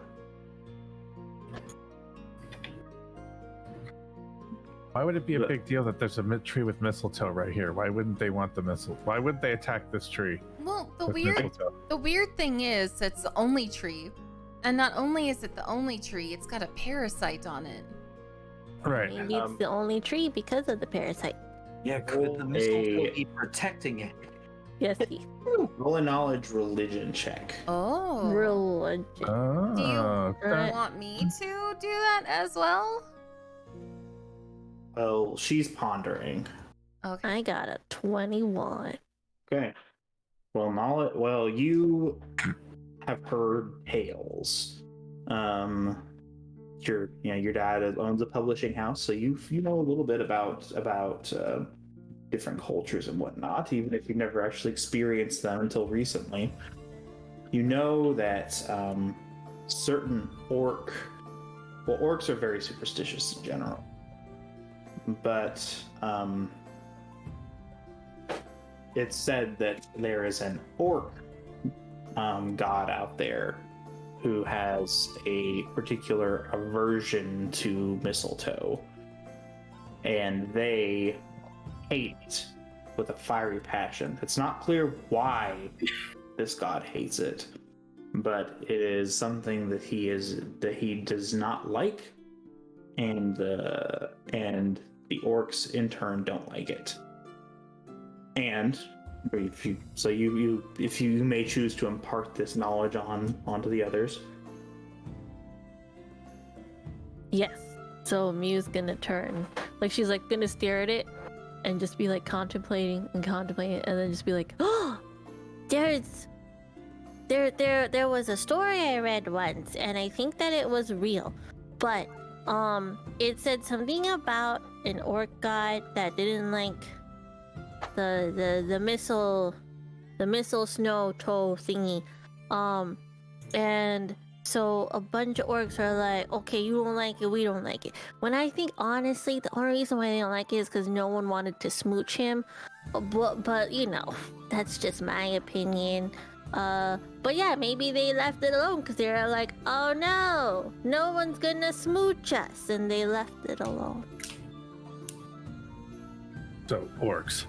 Why would it be a big deal that there's a tree with mistletoe right here? Why wouldn't they want the mistletoe? Why wouldn't they attack this tree? Well, the with weird mistletoe? thing is it's the only tree. And not only is it the only tree, it's got a parasite on it. Right. Maybe it's the only tree because of the parasite. Yeah, could the mistletoe be protecting it? Yes, Keith. Roll a knowledge religion check. Oh. Religion. Oh, Do you okay. want me to do that as well? Well, she's pondering. Okay. I got a 21. Okay. Well, you have heard tales. Your dad owns a publishing house, so you know a little bit about different cultures and whatnot, even if you've never actually experienced them until recently. You know that certain orcs are very superstitious in general, but it's said that there is an orc god out there who has a particular aversion to mistletoe, and they hate it with a fiery passion. It's not clear why this god hates it, but it is something that he does not like, and the orcs in turn don't like it. And if you may choose to impart this knowledge onto the others. Yes. So Mew's gonna turn. Like, she's like gonna stare at it and just be like contemplating, and then just be like, Oh, there was a story I read once, and I think that it was real. But it said something about an orc god that didn't like the missile snow toe thingy. And so a bunch of orcs are like, okay, you don't like it, we don't like it. When I think, honestly, the only reason why they don't like it is because no one wanted to smooch him. But you know, that's just my opinion. But yeah, maybe they left it alone because they were like, oh no one's gonna smooch us, and they left it alone. So, orcs.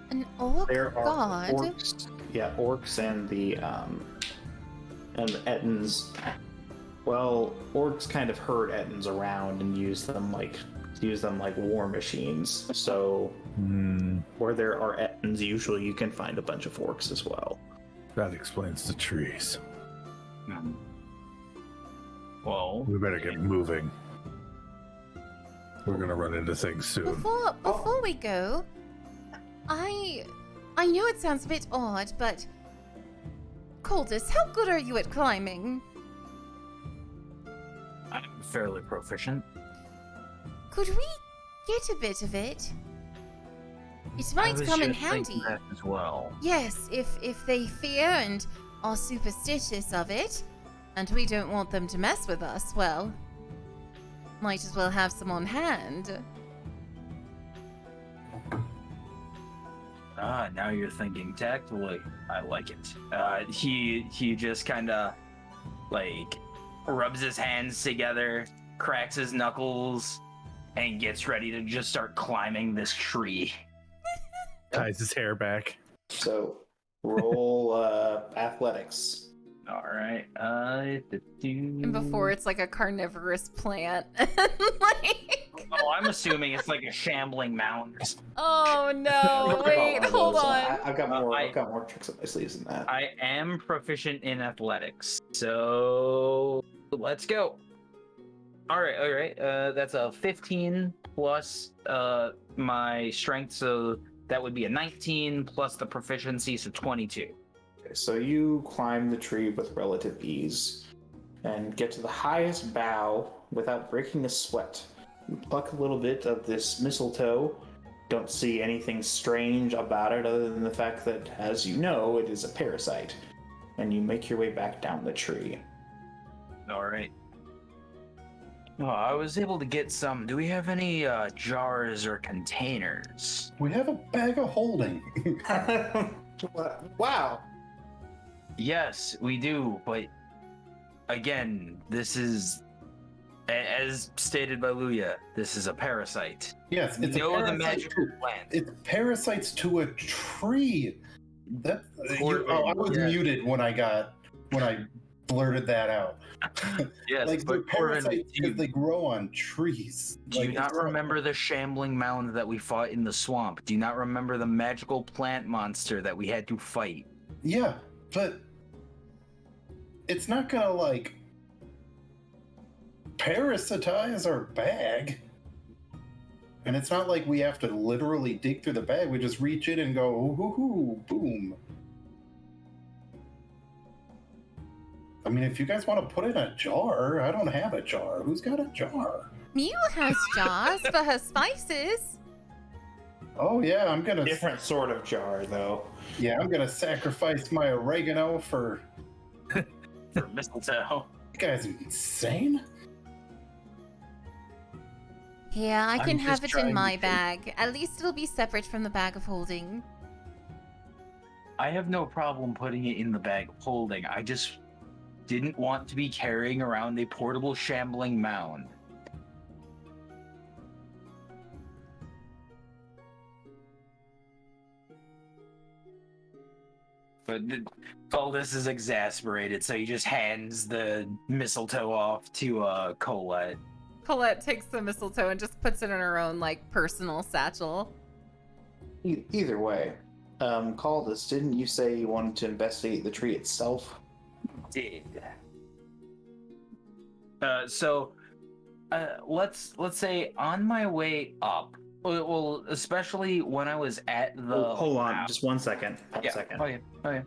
An orc There are god? orcs and the Ettins. Well, orcs kind of herd Ettins around and use them like war machines. So where there are Ettins, usually you can find a bunch of orcs as well. That explains the trees. Well, We better get moving. We're gonna run into things soon. Before we go, I know it sounds a bit odd, but Coldus, how good are you at climbing? I'm fairly proficient. Could we get a bit of it? It might come in handy. That as well. Yes, if they fear and are superstitious of it, and we don't want them to mess with us, well, might as well have some on hand. Now you're thinking tactfully. I like it. He just kind of like rubs his hands together, cracks his knuckles, and gets ready to just start climbing this tree. Ties his hair back. So roll athletics. All right. And before it's like a carnivorous plant. Like, Oh, I'm assuming it's like a shambling mound. Oh no! Wait, hold on. I've got more tricks up my sleeves than that. I am proficient in athletics, so let's go. All right. That's a 15 plus my strength, so that would be a 19 plus the proficiency, so 22. Okay, so you climb the tree with relative ease and get to the highest bough without breaking a sweat. You pluck a little bit of this mistletoe. Don't see anything strange about it other than the fact that, as you know, it is a parasite. And you make your way back down the tree. All right. Oh, I was able to get some. Do we have any jars or containers? We have a bag of holding. Wow. Yes, we do, but again, this is, as stated by Luya, this is a parasite. Yes, it's know a the parasite magical plant. It's parasites to a tree. That I was yeah. muted when I blurted that out. Yes, like they're but Corbin, parasites because they grow on trees. do you not remember the shambling mound that we fought in the swamp? Do you not remember the magical plant monster that we had to fight? Yeah, but it's not gonna like parasitize our bag. And it's not like we have to literally dig through the bag. We just reach in and go, ooh, hoo, hoo, boom. I mean, if you guys want to put it in a jar, I don't have a jar. Who's got a jar? Mew has jars for her spices. Oh yeah, I'm gonna. Different sort of jar, though. Yeah, I'm gonna sacrifice my oregano for. For mistletoe. You guys are insane. Yeah, I can I'm have just it in trying my to- bag. At least it'll be separate from the bag of holding. I have no problem putting it in the bag of holding. I just didn't want to be carrying around a portable shambling mound. But Aldous is exasperated, so he just hands the mistletoe off to Colette. Colette takes the mistletoe and just puts it in her own, like, personal satchel. Either way, Caldus, didn't you say you wanted to investigate the tree itself? Did. Let's say on my way up. Well, especially when I was at the. Hold on, just 1 second. Yeah. Second. Okay.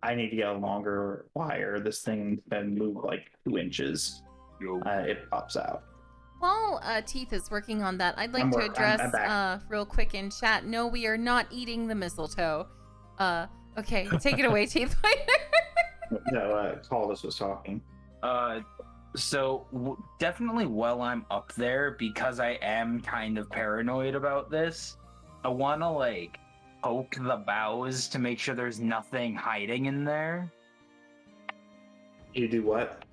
I need to get a longer wire. This thing's been moved like 2 inches. It pops out. While Teeth is working on that, I'd like I'm to back. address real quick in chat. No, we are not eating the mistletoe. Okay, take it away, Teeth. No, Caldus was talking. Definitely while I'm up there, because I am kind of paranoid about this, I want to like poke the boughs to make sure there's nothing hiding in there. You do what?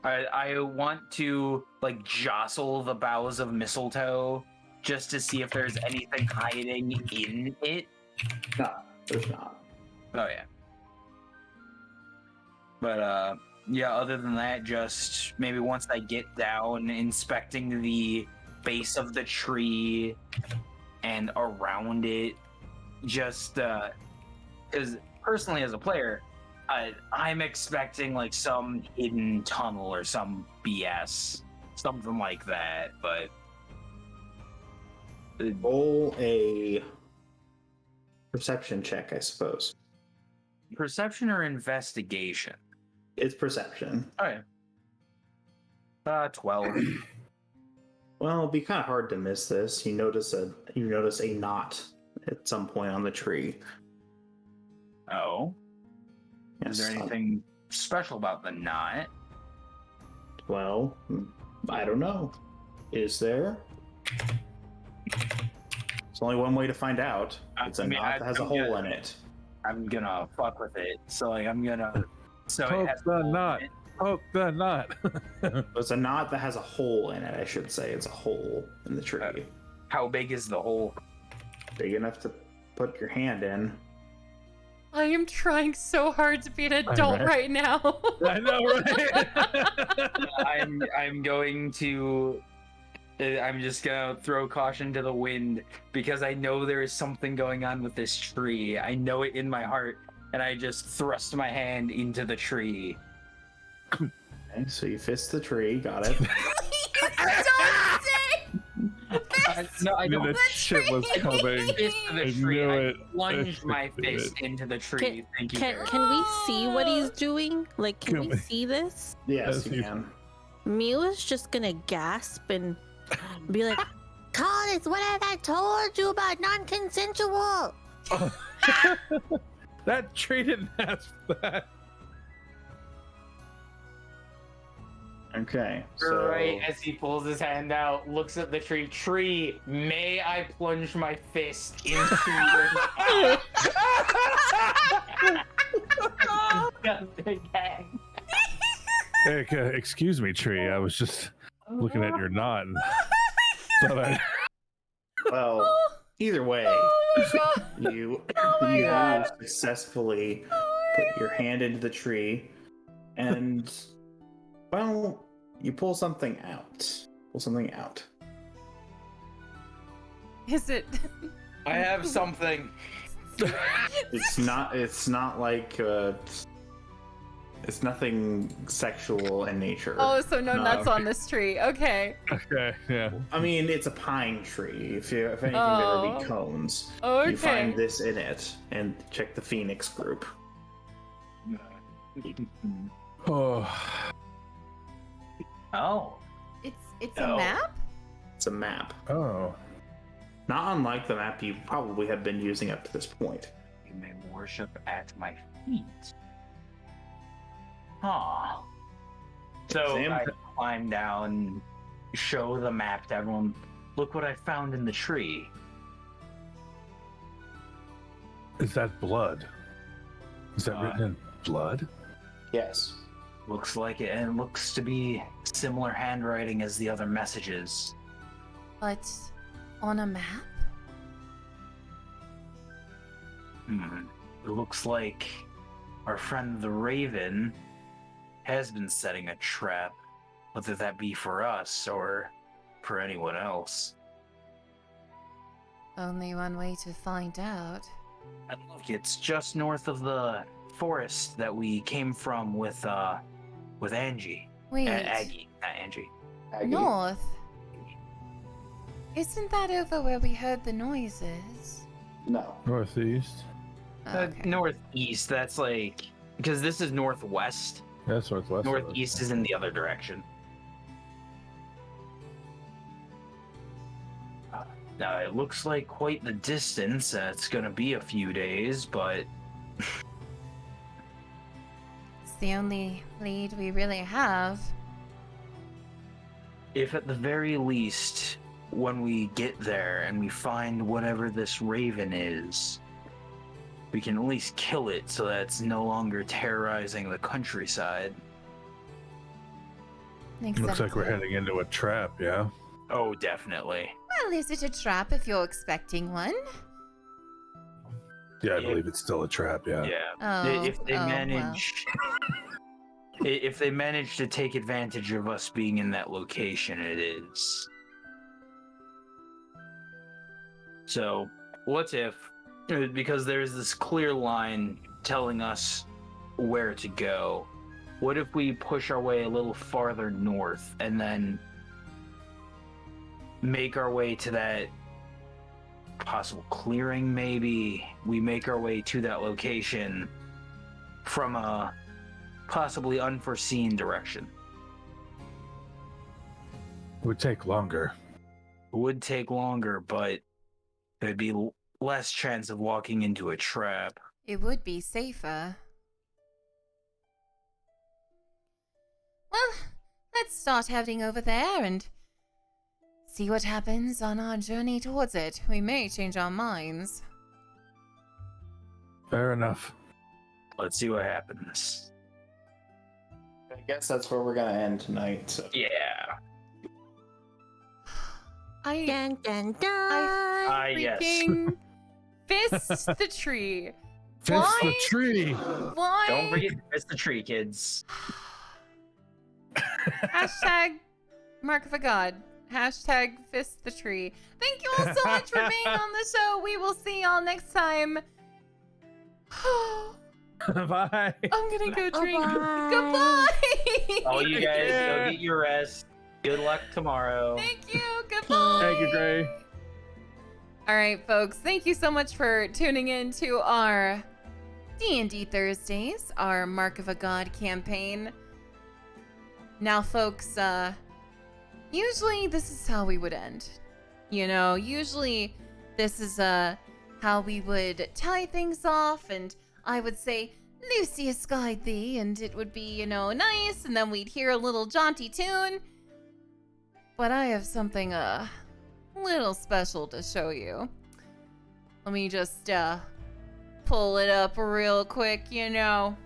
I want to like jostle the boughs of mistletoe just to see if there's anything hiding in it. No, there's not. Oh yeah. But yeah, other than that, just maybe once I get down, inspecting the base of the tree and around it, just because personally as a player, I'm expecting like some hidden tunnel or some BS, something like that, but Roll a perception check, I suppose. perception or investigation? It's perception. Okay. 12. Well, it'd be kind of hard to miss this. You notice a knot at some point on the tree. Oh. Yes. Is there anything special about the knot? Well, I don't know. Is there? There's only one way to find out. It's a knot that has a hole in it. I'm gonna fuck with it. So like I'm gonna. So Poke it has the knot. Poke the knot. It's a knot that has a hole in it. I should say it's a hole in the tree. How big is the hole? Big enough to put your hand in. I am trying so hard to be an adult right now. I know, right? I'm going to I'm just gonna throw caution to the wind because I know there is something going on with this tree. I know it in my heart, and I just thrust my hand into the tree. Okay, so you fist the tree, got it. Don't say No, I I knew don't. that shit was coming. Fist the I tree. knew I it. plunged my I knew fist into the tree. Thank you. Can, Barry. can we see what he's doing? Like, can Can we we- see this? Yes, Yes, you you- can. Mew is just gonna gasp and be like, Thomas, what have I told you about non-consensual? That tree didn't ask for that. Okay, so Right as he pulls his hand out, looks at the tree. Tree, may I plunge my fist into your gang? Hey, excuse me, tree. I was just looking at your knot and thought I. well, either way, Oh you my God. successfully put your hand into the tree, and well, you pull something out. Pull something out. Is it? I have something. It's not like it's nothing sexual in nature. Oh, so no No. nuts on this tree. Okay. Okay, yeah. I mean, it's a pine tree. If anything, there would be cones. Okay. You find this in it, and check the Phoenix group. Oh, Oh. It's No. a map? It's a map, oh. not unlike the map you probably have been using up to this point. You may worship at my feet. Huh. So Sam? I climb down, show the map to everyone. Look what I found in the tree. Is that blood? Is that written in blood? Yes. Looks like it, and it looks to be similar handwriting as the other messages. But on a map? It looks like our friend the Raven has been setting a trap, whether that be for us or for anyone else. Only one way to find out. And look, it's just north of the forest that we came from with Angie. Wait. Aggie, not Angie. North? Isn't that over where we heard the noises? No. Northeast. Okay. Northeast, that's like... Because this is northwest. That's northwest. Northeast is in the other direction. Now, it looks like quite the distance. It's gonna be a few days, but... It's the only lead we really have. If at the very least, when we get there and we find whatever this raven is, we can at least kill it so that it's no longer terrorizing the countryside. Looks like we're heading into a trap, yeah? Oh, definitely. Well, is it a trap if you're expecting one? Yeah, I believe it's still a trap, yeah. Yeah. Oh, If they well. manage... If they manage to take advantage of us being in that location, it is. So, what if, because there's this clear line telling us where to go, what if we push our way a little farther north and then make our way to that possible clearing, maybe? We make our way to that location from a possibly unforeseen direction. It would take longer. It would take longer, but there'd be less chance of walking into a trap. It would be safer. Well, let's start heading over there and see what happens on our journey towards it. We may change our minds. Fair enough. Let's see what happens. I guess that's where we're gonna end tonight. So. Yeah. I Dun dun dun. Yes. freaking fist the tree. Fist the Why? tree! Why? Don't forget to miss the tree, kids. Hashtag mark of a god. Hashtag fist the tree. Thank you all so much for being on the show. We will see y'all next time. Bye. I'm gonna go drink. Bye. Goodbye. All you guys, Yeah. go get your rest. Good luck tomorrow. Thank you. Goodbye. Thank you, Gray. All right, folks. Thank you so much for tuning in to our D&D Thursdays, our Mark of a God campaign. Now, folks, usually this is how we would end. You know, usually this is how we would tie things off, and I would say, Lucius guide thee, and it would be, you know, nice, and then we'd hear a little jaunty tune. But I have something a little special to show you. Let me just pull it up real quick, you know.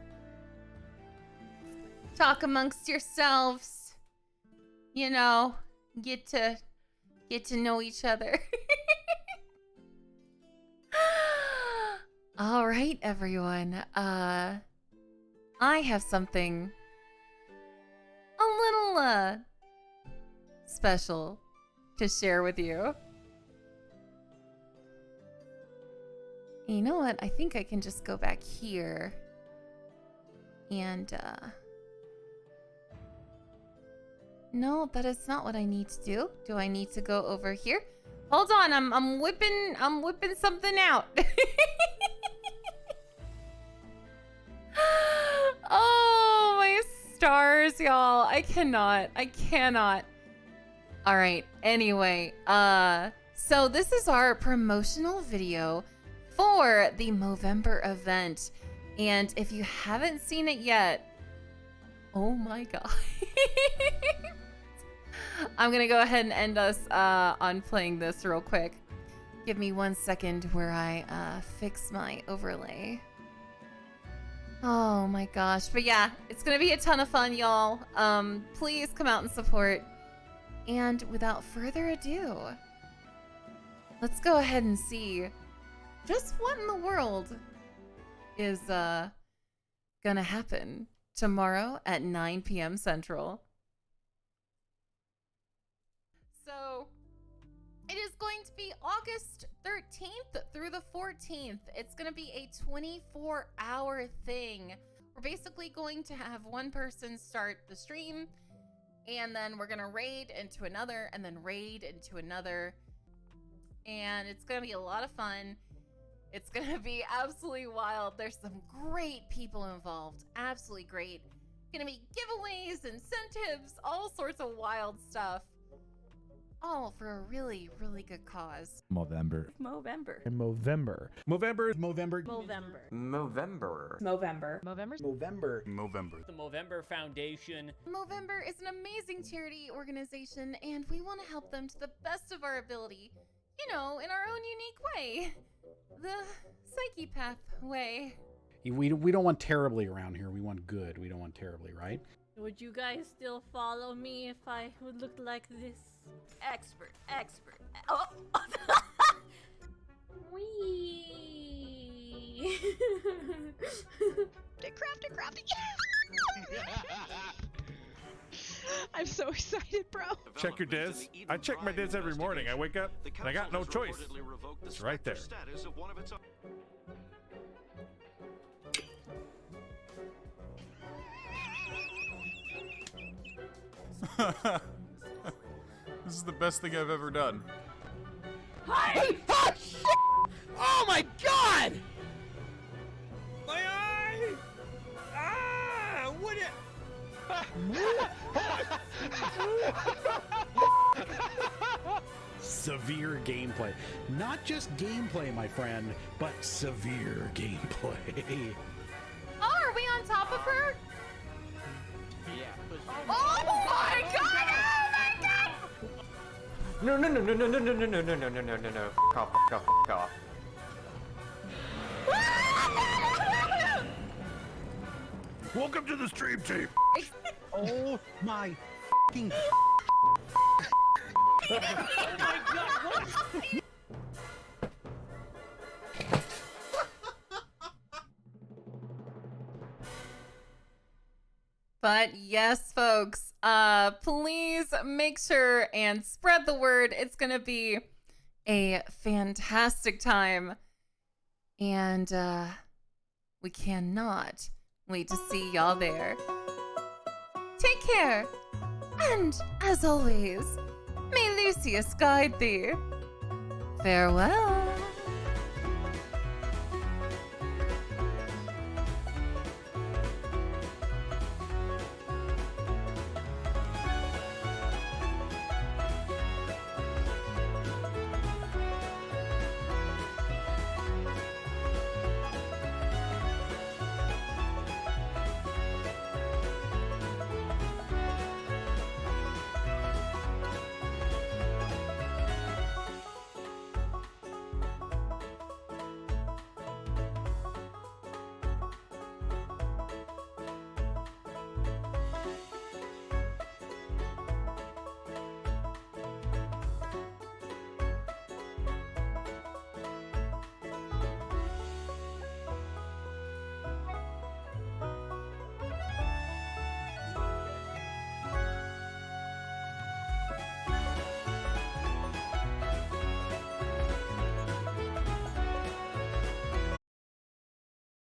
Talk amongst yourselves. You know, get to know each other. All right, everyone. I have something a little special to share with you. You know what? I think I can just go back here and no, that is not what I need to do. Do I need to go over here? Hold on, I'm whipping something out. Oh, my stars, y'all. I cannot. All right. Anyway, so this is our promotional video for the Movember event. And if you haven't seen it yet, oh my god. I'm gonna go ahead and end us on playing this real quick. Give me 1 second where I fix my overlay. Oh my gosh. But yeah, it's gonna be a ton of fun, y'all. Please come out and support. And without further ado, let's go ahead and see just what in the world is gonna happen tomorrow at 9 p.m. Central. So it is going to be August 13th through the 14th. It's going to be a 24-hour thing. We're basically going to have one person start the stream, and then we're going to raid into another, and then raid into another. And it's going to be a lot of fun. It's going to be absolutely wild. There's some great people involved. Absolutely great. Going to be giveaways, incentives, all sorts of wild stuff. All for a really, really good cause. Movember. Movember. In Movember. Movember. Movember. Movember. Movember. Movember. Movember. Movember. The Movember Foundation. Movember is an amazing charity organization, and we want to help them to the best of our ability. You know, in our own unique way. The psychopath way. We don't want terribly around here. We want good. We don't want terribly, right? Would you guys still follow me if I would look like this? Expert. Oh. Wee. Crafty. I'm so excited, bro. Check your diz. I check my diz every morning. I wake up and I got no choice. It's right there. This is the best thing I've ever done. Hi! Oh, shit! Oh my god! My eye! Ah! What it? Severe gameplay. Not just gameplay, my friend, but severe gameplay. Oh, are we on top of her? Yeah. Oh my god! Oh my god! No. F off. Welcome to the stream team. Oh my fucking. Oh my god, what? But yes, folks, please make sure and spread the word. It's going to be a fantastic time. And we cannot wait to see y'all there. Take care. And as always, may Lucius guide thee. Farewell.